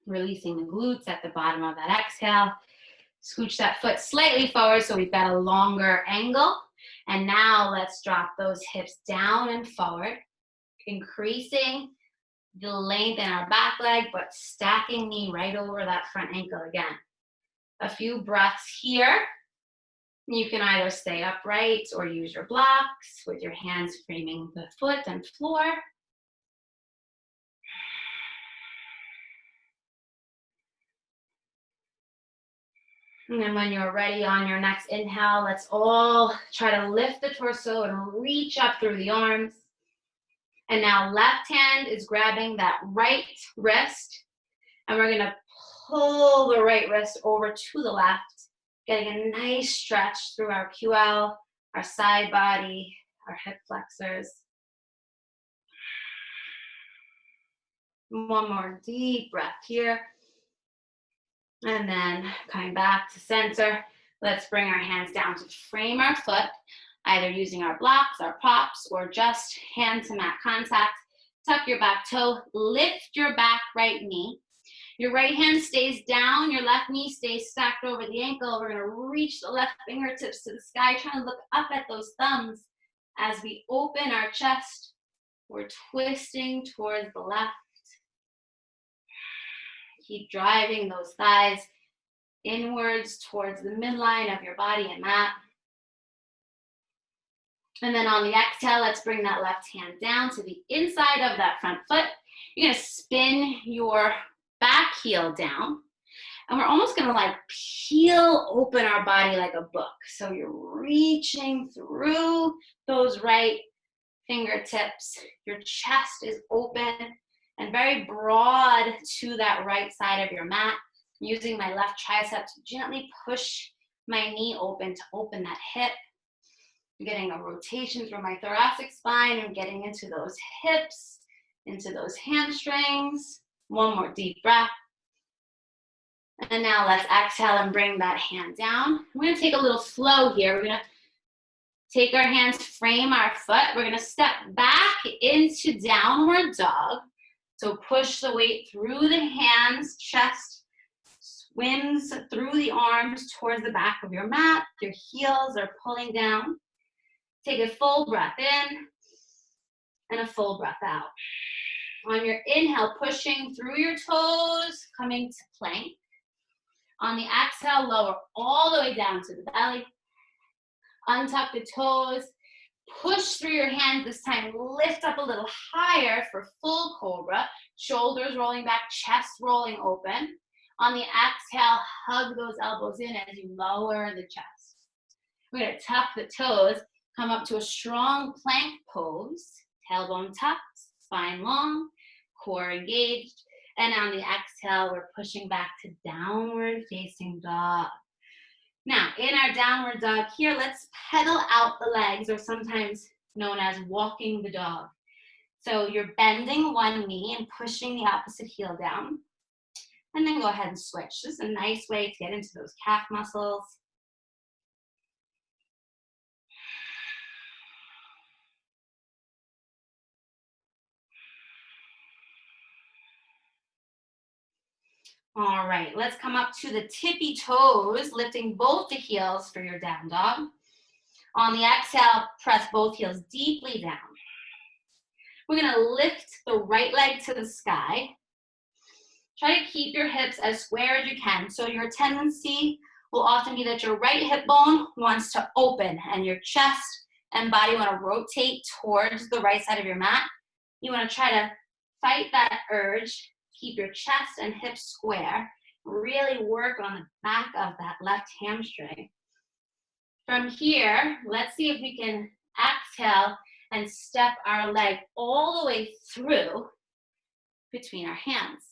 Releasing the glutes at the bottom of that exhale. Scooch that foot slightly forward so we've got a longer angle. And now let's drop those hips down and forward, increasing the length in our back leg, but stacking knee right over that front ankle again. A few breaths here. You can either stay upright or use your blocks with your hands framing the foot and floor. And then when you're ready on your next inhale, let's all try to lift the torso and reach up through the arms. And now left hand is grabbing that right wrist, and we're gonna pull the right wrist over to the left, getting a nice stretch through our QL, our side body, our hip flexors. One more deep breath here. And then coming back to center, let's bring our hands down to frame our foot, either using our blocks, our props, or just hand to mat contact. Tuck your back toe, lift your back right knee. Your right hand stays down, your left knee stays stacked over the ankle. We're gonna reach the left fingertips to the sky, trying to look up at those thumbs. As we open our chest, we're twisting towards the left. Keep driving those thighs inwards towards the midline of your body and mat. And then on the exhale, let's bring that left hand down to the inside of that front foot. You're gonna spin your back heel down. And we're almost gonna like peel open our body like a book. So you're reaching through those right fingertips. Your chest is open and very broad to that right side of your mat. I'm using my left tricep to gently push my knee open to open that hip. I'm getting a rotation through my thoracic spine and getting into those hips, into those hamstrings. One more deep breath. And now let's exhale and bring that hand down. We're gonna take a little flow here. We're gonna take our hands, frame our foot. We're gonna step back into downward dog. So push the weight through the hands, chest swims through the arms towards the back of your mat. Your heels are pulling down. Take a full breath in and a full breath out. On your inhale, pushing through your toes, coming to plank. On the exhale, lower all the way down to the belly. Untuck the toes. Push through your hands this time. Lift up a little higher for full cobra. Shoulders rolling back, chest rolling open. On the exhale, hug those elbows in as you lower the chest. We're going to tuck the toes. Come up to a strong plank pose. Tailbone tucked, spine long, core engaged. And on the exhale, we're pushing back to downward facing dog. Now, in our downward dog here, let's pedal out the legs, or sometimes known as walking the dog. So you're bending one knee and pushing the opposite heel down. And then go ahead and switch. This is a nice way to get into those calf muscles. All right, let's come up to the tippy toes, lifting both the heels for your down dog. On the exhale, press both heels deeply down. We're gonna lift the right leg to the sky. Try to keep your hips as square as you can. So your tendency will often be that your right hip bone wants to open and your chest and body want to rotate towards the right side of your mat. You want to try to fight that urge. Keep your chest and hips square. Really work on the back of that left hamstring. From here, let's see if we can exhale and step our leg all the way through between our hands.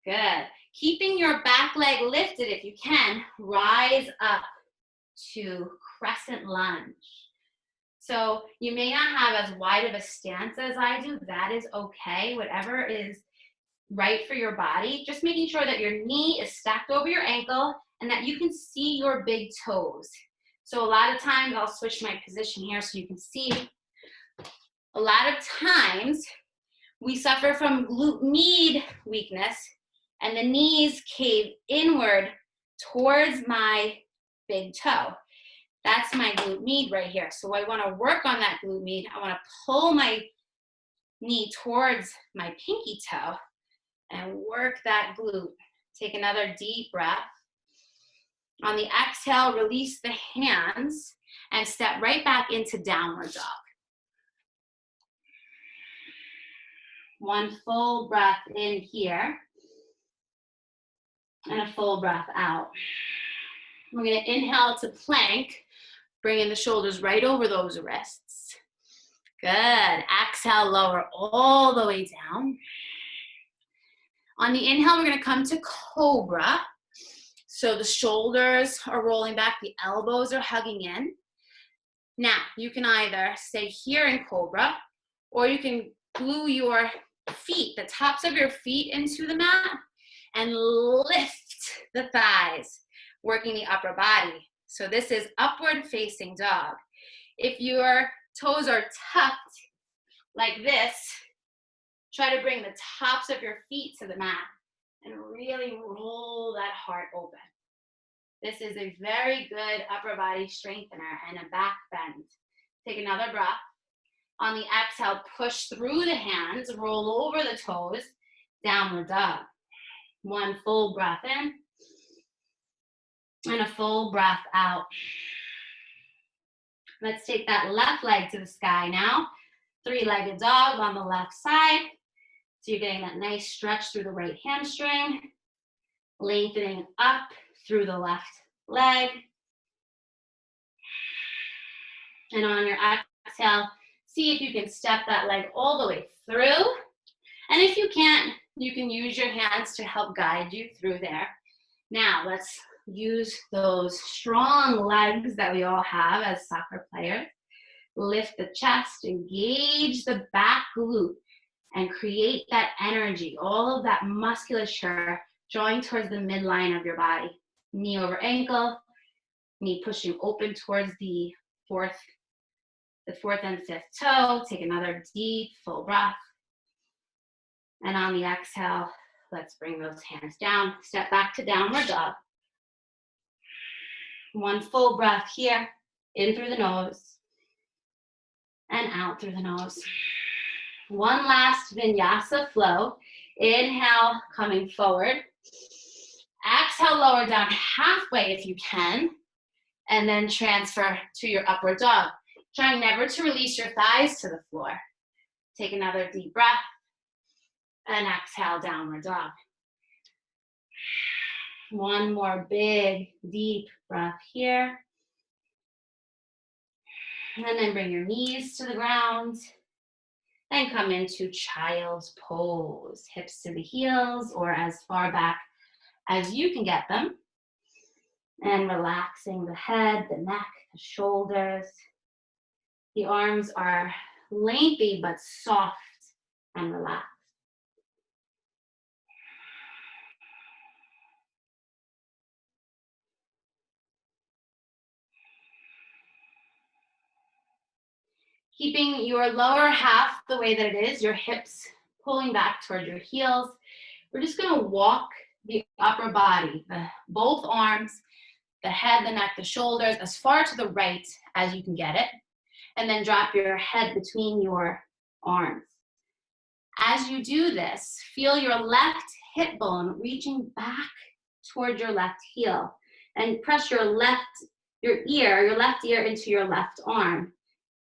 Good. Keeping your back leg lifted if you can, rise up to Crescent Lunge. So you may not have as wide of a stance as I do. That is okay. Whatever is right for your body. Just making sure that your knee is stacked over your ankle and that you can see your big toes. So a lot of times, I'll switch my position here so you can see. A lot of times, we suffer from glute med weakness and the knees cave inward towards my big toe. That's my glute med right here. So I want to work on that glute med. I want to pull my knee towards my pinky toe and work that glute. Take another deep breath. On the exhale, release the hands and step right back into downward dog. One full breath in here and a full breath out. We're going to inhale to plank, bringing the shoulders right over those wrists. Good. Exhale, lower all the way down. On the inhale, we're going to come to Cobra. So the shoulders are rolling back, the elbows are hugging in. Now, you can either stay here in Cobra, or you can glue your feet, the tops of your feet into the mat, and lift the thighs, working the upper body. So this is upward facing dog. If your toes are tucked like this, try to bring the tops of your feet to the mat and really roll that heart open. This is a very good upper body strengthener and a back bend. Take another breath. On the exhale, push through the hands, roll over the toes, downward dog. One full breath in and a full breath out. Let's take that left leg to the sky now. Three-legged dog on the left side. So you're getting that nice stretch through the right hamstring. Lengthening up through the left leg. And on your exhale, see if you can step that leg all the way through. And if you can't, you can use your hands to help guide you through there. Now, let's use those strong legs that we all have as soccer players. Lift the chest, engage the back glute, and create that energy, all of that musculature drawing towards the midline of your body. Knee over ankle, knee pushing open towards the fourth and fifth toe. Take another deep, full breath. And on the exhale, let's bring those hands down. Step back to downward dog. One full breath here, in through the nose and out through the nose. One last vinyasa flow. Inhale, coming forward. Exhale, lower down halfway if you can, and then transfer to your upward dog. Try never to release your thighs to the floor. Take another deep breath, and exhale, downward dog. One more big, deep breath here. And then bring your knees to the ground. And come into child's pose. Hips to the heels or as far back as you can get them. And relaxing the head, the neck, the shoulders. The arms are lengthy but soft and relaxed. Keeping your lower half the way that it is, your hips pulling back toward your heels. We're just gonna walk the upper body, both arms, the head, the neck, the shoulders, as far to the right as you can get it. And then drop your head between your arms. As you do this, feel your left hip bone reaching back toward your left heel. And press your left ear into your left arm.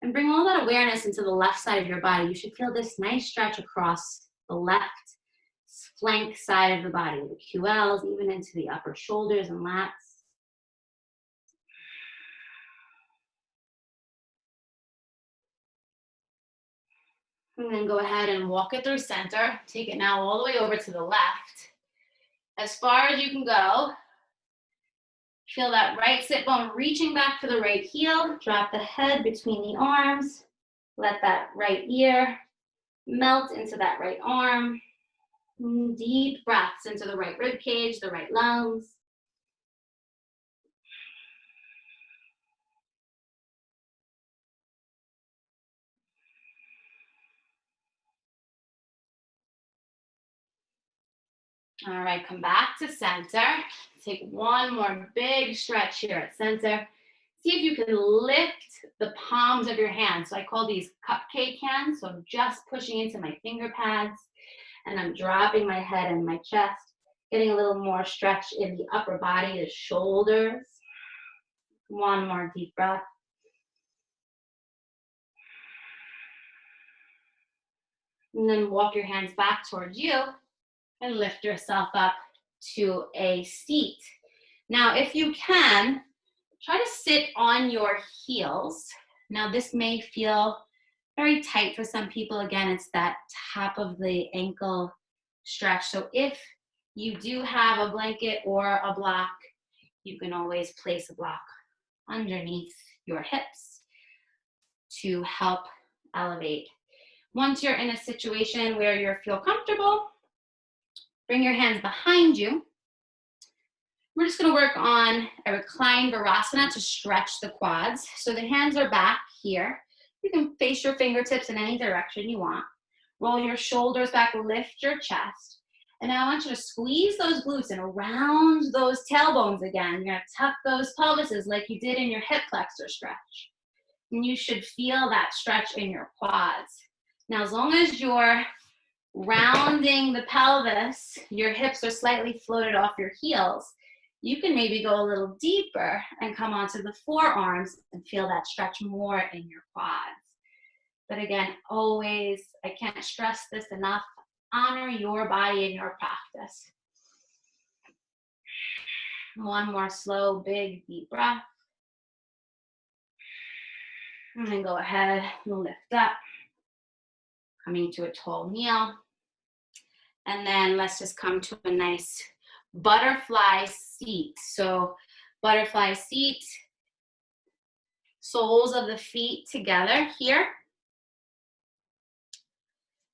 And bring all that awareness into the left side of your body. You should feel this nice stretch across the left flank side of the body, the QLs, even into the upper shoulders and lats. And then go ahead and walk it through center. Take it now all the way over to the left. As far as you can go. Feel that right sit bone reaching back to the right heel. Drop the head between the arms. Let that right ear melt into that right arm. Deep breaths into the right rib cage, the right lungs. All right, come back to center. Take one more big stretch here at center. See if you can lift the palms of your hands. So I call these cupcake hands. So I'm just pushing into my finger pads and I'm dropping my head and my chest, getting a little more stretch in the upper body, the shoulders. One more deep breath. And then walk your hands back towards you and lift yourself up to a seat. Now, if you can, try to sit on your heels. Now, this may feel very tight for some people. Again, it's that top of the ankle stretch. So if you do have a blanket or a block, you can always place a block underneath your hips to help elevate. Once you're in a situation where you feel comfortable, bring your hands behind you. We're just gonna work on a reclined Virasana to stretch the quads. So the hands are back here. You can face your fingertips in any direction you want. Roll your shoulders back, lift your chest. And now I want you to squeeze those glutes and round those tailbones again. You're gonna tuck those pelvises like you did in your hip flexor stretch. And you should feel that stretch in your quads. Now, as long as you're rounding the pelvis, your hips are slightly floated off your heels, you can maybe go a little deeper and come onto the forearms and feel that stretch more in your quads. But again, always, I can't stress this enough, honor your body and your practice. One more slow, big, deep breath. And then go ahead and lift up, coming to a tall kneel. And then let's just come to a nice butterfly seat. So butterfly seat, soles of the feet together here.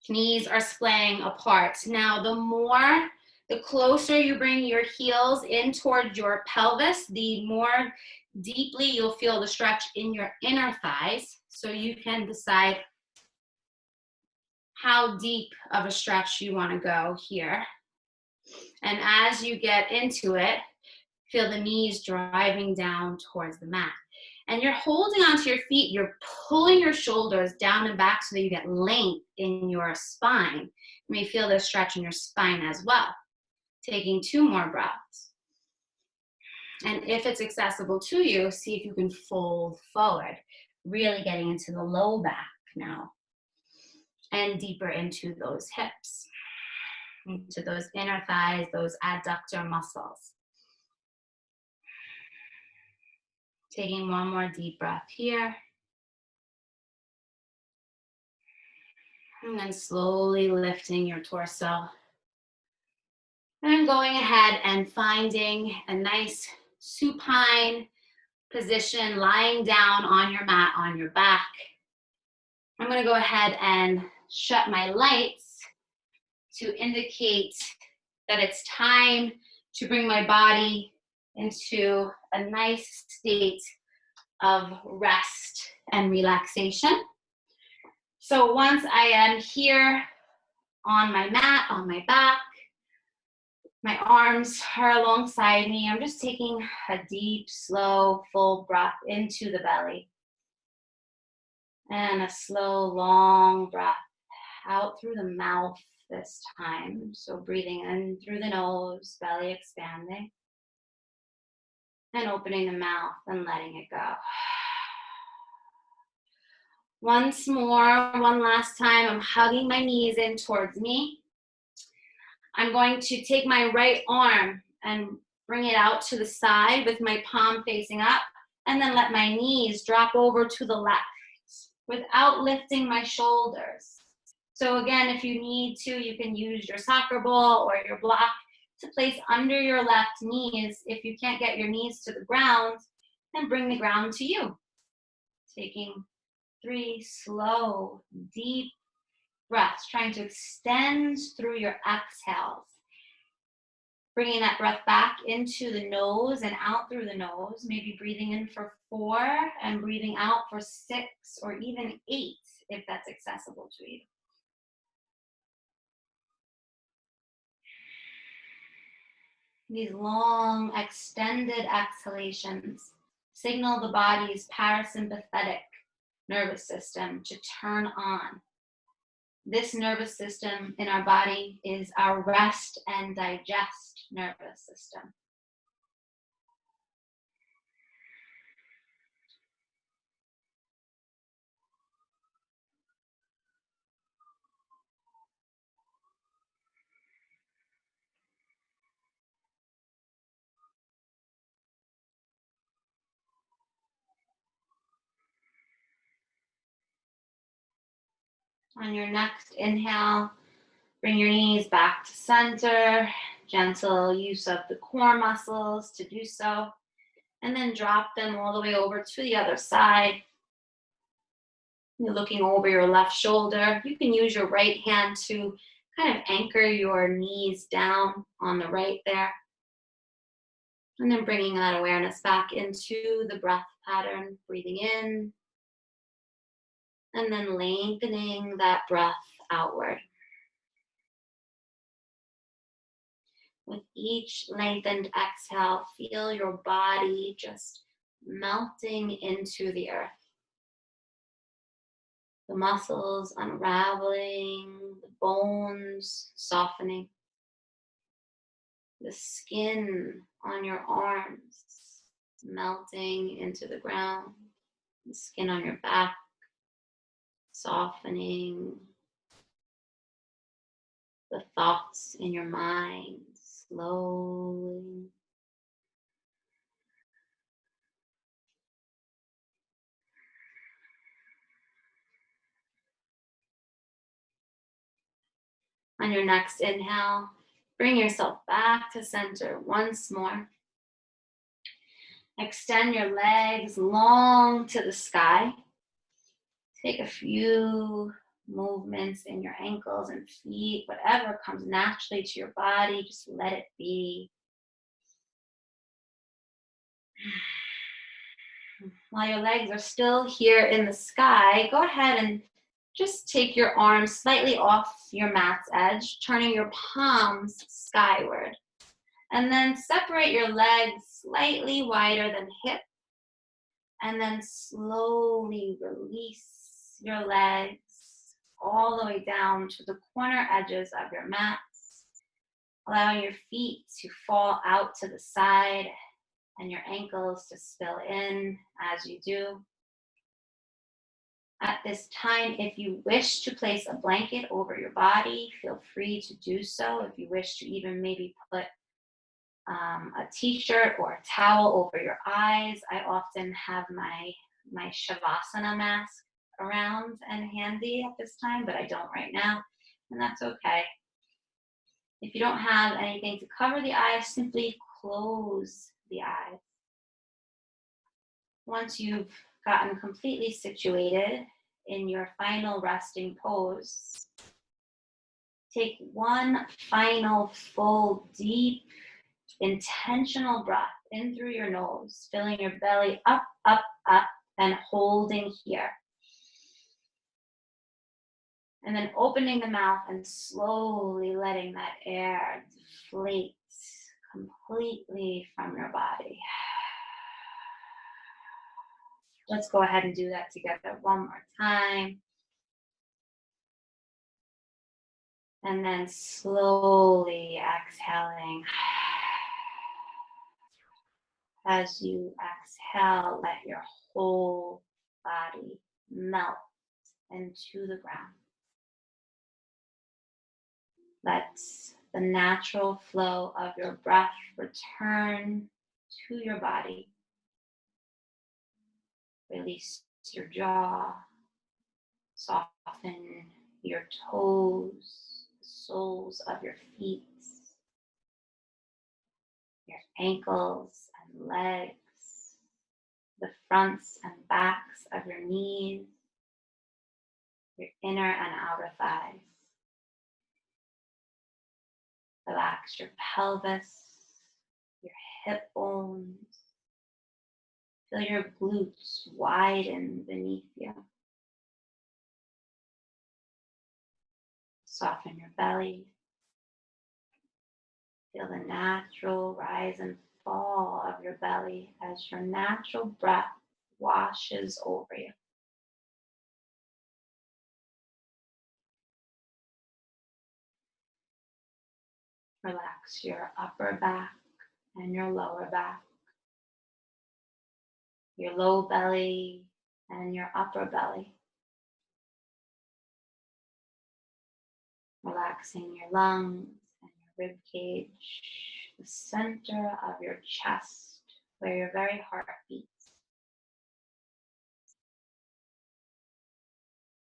Knees are splaying apart. Now, the closer you bring your heels in towards your pelvis, the more deeply you'll feel the stretch in your inner thighs. So you can decide how deep of a stretch you want to go here. And as you get into it, feel the knees driving down towards the mat. And you're holding onto your feet, you're pulling your shoulders down and back so that you get length in your spine. You may feel this stretch in your spine as well. Taking 2 more breaths. And if it's accessible to you, see if you can fold forward, really getting into the low back now. And deeper into those hips, into those inner thighs, those adductor muscles. Taking 1 more deep breath here. And then slowly lifting your torso. And going ahead and finding a nice supine position, lying down on your mat, on your back. I'm going to go ahead and shut my lights to indicate that it's time to bring my body into a nice state of rest and relaxation. So once I am here on my mat, on my back, my arms are alongside me, I'm just taking a deep, slow, full breath into the belly. And a slow, long breath out through the mouth this time. So breathing in through the nose, belly expanding. And opening the mouth and letting it go. Once more, one last time, I'm hugging my knees in towards me. I'm going to take my right arm and bring it out to the side with my palm facing up, and then let my knees drop over to the left without lifting my shoulders. So again, if you need to, you can use your soccer ball or your block to place under your left knees. If you can't get your knees to the ground, then bring the ground to you. Taking 3 slow, deep breaths, trying to extend through your exhales. Bringing that breath back into the nose and out through the nose, maybe breathing in for 4 and breathing out for 6 or even 8 if that's accessible to you. These long, extended exhalations signal the body's parasympathetic nervous system to turn on. This nervous system in our body is our rest and digest nervous system. On your next inhale, bring your knees back to center, gentle use of the core muscles to do so, and then drop them all the way over to the other side. You're looking over your left shoulder. You can use your right hand to kind of anchor your knees down on the right there. And then bringing that awareness back into the breath pattern, breathing in, and then lengthening that breath outward. With each lengthened exhale, feel your body just melting into the earth. The muscles unraveling, the bones softening, the skin on your arms melting into the ground, the skin on your back softening, the thoughts in your mind slowly On your next inhale, bring yourself back to center once more. Extend your legs long to the sky. Take a few movements in your ankles and feet, whatever comes naturally to your body, just let it be. While your legs are still here in the sky, go ahead and just take your arms slightly off your mat's edge, turning your palms skyward. And then separate your legs slightly wider than hip. And then slowly release your legs all the way down to the corner edges of your mats, allowing your feet to fall out to the side and your ankles to spill in as you do. At this time, if you wish to place a blanket over your body, feel free to do so. If you wish to even maybe put a t-shirt or a towel over your eyes, I often have my Shavasana mask around and handy at this time, but I don't right now, and that's okay. If you don't have anything to cover the eyes, simply close the eyes. Once you've gotten completely situated in your final resting pose, take one final full, deep, intentional breath in through your nose, filling your belly up, up, up, and holding here. And then opening the mouth and slowly letting that air deflate completely from your body. Let's go ahead and do that together one more time. And then slowly exhaling. As you exhale, let your whole body melt into the ground. Let the natural flow of your breath return to your body. Release your jaw, soften your toes, the soles of your feet, your ankles and legs, the fronts and backs of your knees, your inner and outer thighs. Relax your pelvis, your hip bones. Feel your glutes widen beneath you. Soften your belly. Feel the natural rise and fall of your belly as your natural breath washes over you. Relax your upper back and your lower back, your low belly and your upper belly. Relaxing your lungs and your rib cage, the center of your chest where your very heart beats.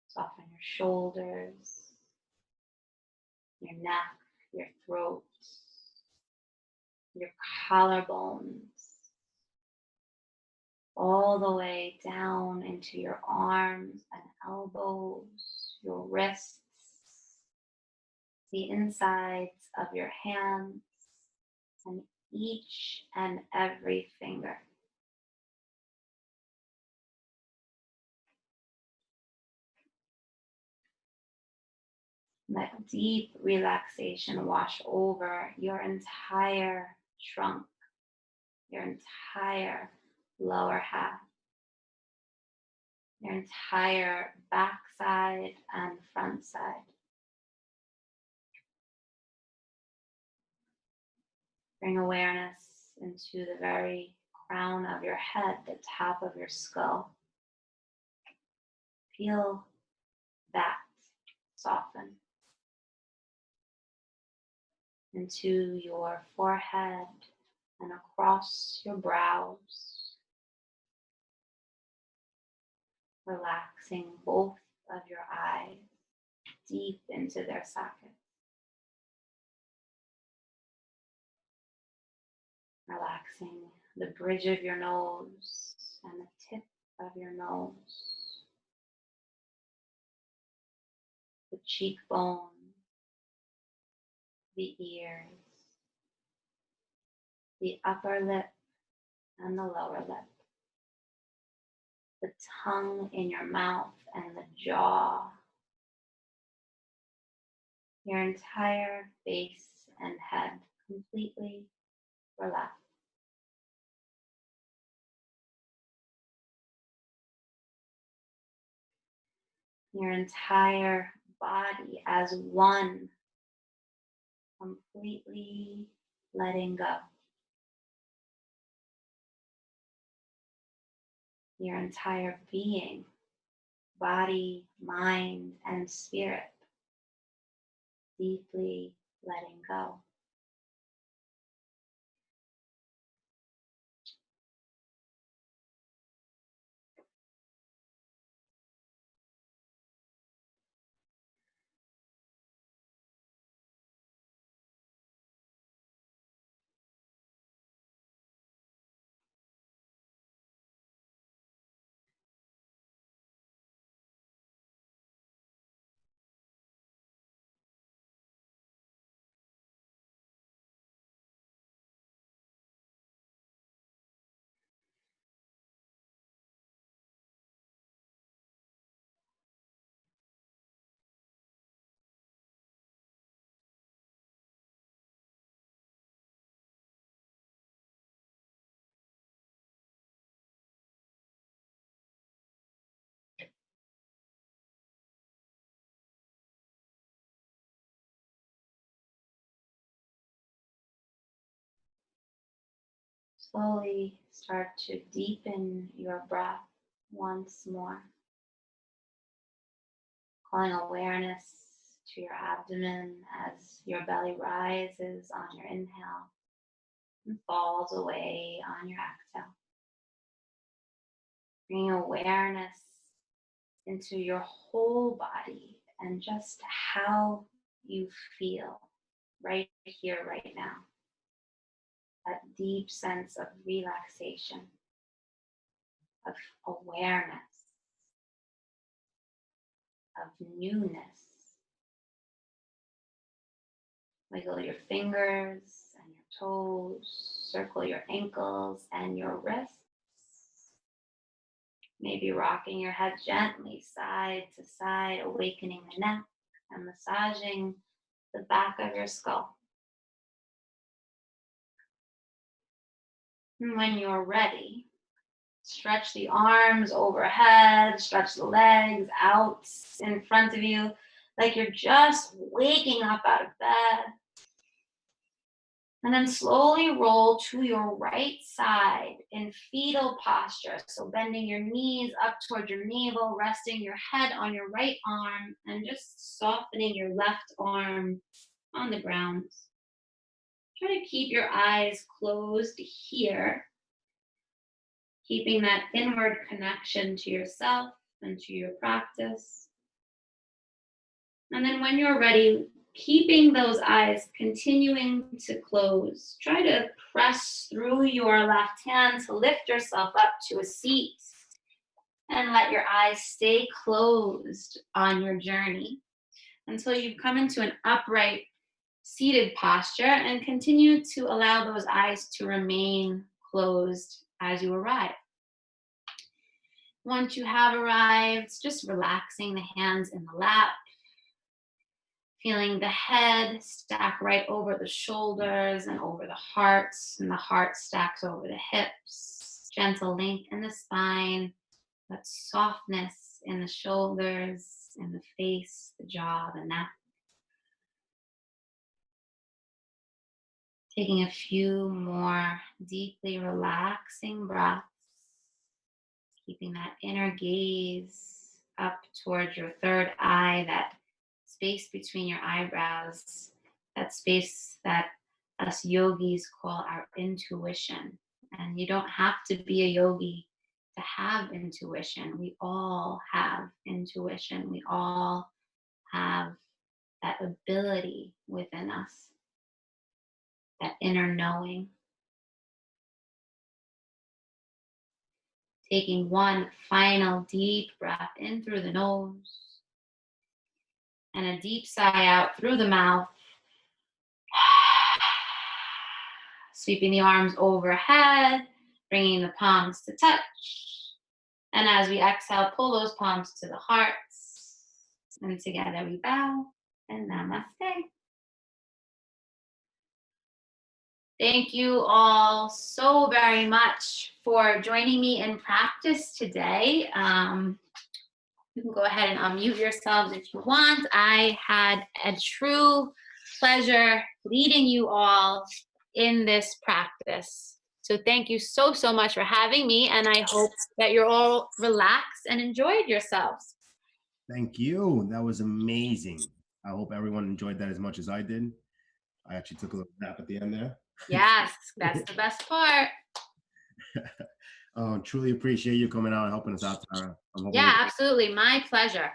Soften your shoulders, your neck, your throat, your collarbones, all the way down into your arms and elbows, your wrists, the insides of your hands, and each and every finger. Let deep relaxation wash over your entire trunk, your entire lower half, your entire back side and front side. Bring awareness into the very crown of your head, the top of your skull. Feel that soften into your forehead and across your brows, relaxing both of your eyes deep into their sockets. relaxing the bridge of your nose and the tip of your nose, the cheekbone, the ears, the upper lip and the lower lip, the tongue in your mouth and the jaw, your entire face and head completely relaxed. Your entire body as one, completely letting go. Your entire being, body, mind, and spirit, deeply letting go. Slowly start to deepen your breath once more, calling awareness to your abdomen as your belly rises on your inhale and falls away on your exhale. Bringing awareness into your whole body and just how you feel right here, right now. That deep sense of relaxation, of awareness, of newness. Wiggle your fingers and your toes, circle your ankles and your wrists. Maybe rocking your head gently side to side, awakening the neck and massaging the back of your skull. And when you're ready, stretch the arms overhead, stretch the legs out in front of you, like you're just waking up out of bed. And then slowly roll to your right side in fetal posture. So bending your knees up toward your navel, resting your head on your right arm, and just softening your left arm on the ground. Try to keep your eyes closed here, keeping that inward connection to yourself and to your practice. And then when you're ready, keeping those eyes continuing to close, try to press through your left hand to lift yourself up to a seat and let your eyes stay closed on your journey until you come into an upright seated posture, and continue to allow those eyes to remain closed as you arrive. Once you have arrived, just relaxing the hands in the lap, feeling the head stack right over the shoulders and over the heart, and the heart stacks over the hips. Gentle link in the spine, that softness in the shoulders, in the face, the jaw, the neck. Taking a few more deeply relaxing breaths, keeping that inner gaze up towards your third eye, that space between your eyebrows, that space that us yogis call our intuition. And you don't have to be a yogi to have intuition. We all have intuition. We all have that ability within us, that inner knowing. Taking one final deep breath in through the nose and a deep sigh out through the mouth. Sweeping the arms overhead, bringing the palms to touch. And as we exhale, pull those palms to the hearts. And together we bow and namaste. Thank you all so very much for joining me in practice today. You can go ahead and unmute yourselves if you want. I had a true pleasure leading you all in this practice. So thank you so, so much for having me, and I hope that you're all relaxed and enjoyed yourselves. Thank you. That was amazing. I hope everyone enjoyed that as much as I did. I actually took a little nap at the end there. Yes, that's the best part. Truly appreciate you coming out and helping us out, Tara. Yeah, absolutely. My pleasure.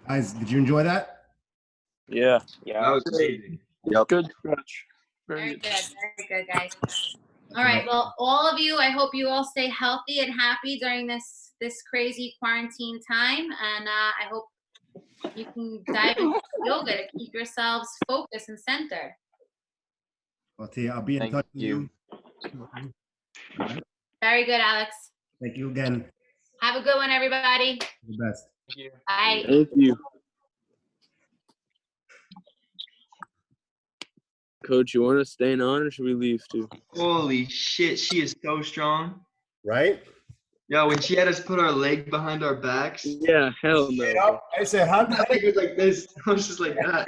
Guys, did you enjoy that? Yeah. That was amazing. Yep. Good stretch. Very good. Very good, guys. All right. Well, all of you, I hope you all stay healthy and happy during this crazy quarantine time. And I hope you can dive into yoga to keep yourselves focused and centered. Well, Tia, I'll be in touch with you. Very good, Alex. Thank you again. Have a good one, everybody. The best. Thank you. Bye. Thank you. Coach, you want us staying on or should we leave too? Holy shit, she is so strong. Right? Yeah, when she had us put our leg behind our backs. Yeah, hell no. I said, how I think it was like this. I was just like that.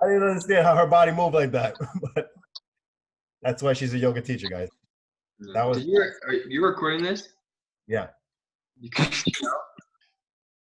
I didn't understand how her body moved like that. But that's why she's a yoga teacher, guys. That was. Are you recording this? Yeah. You can see it out?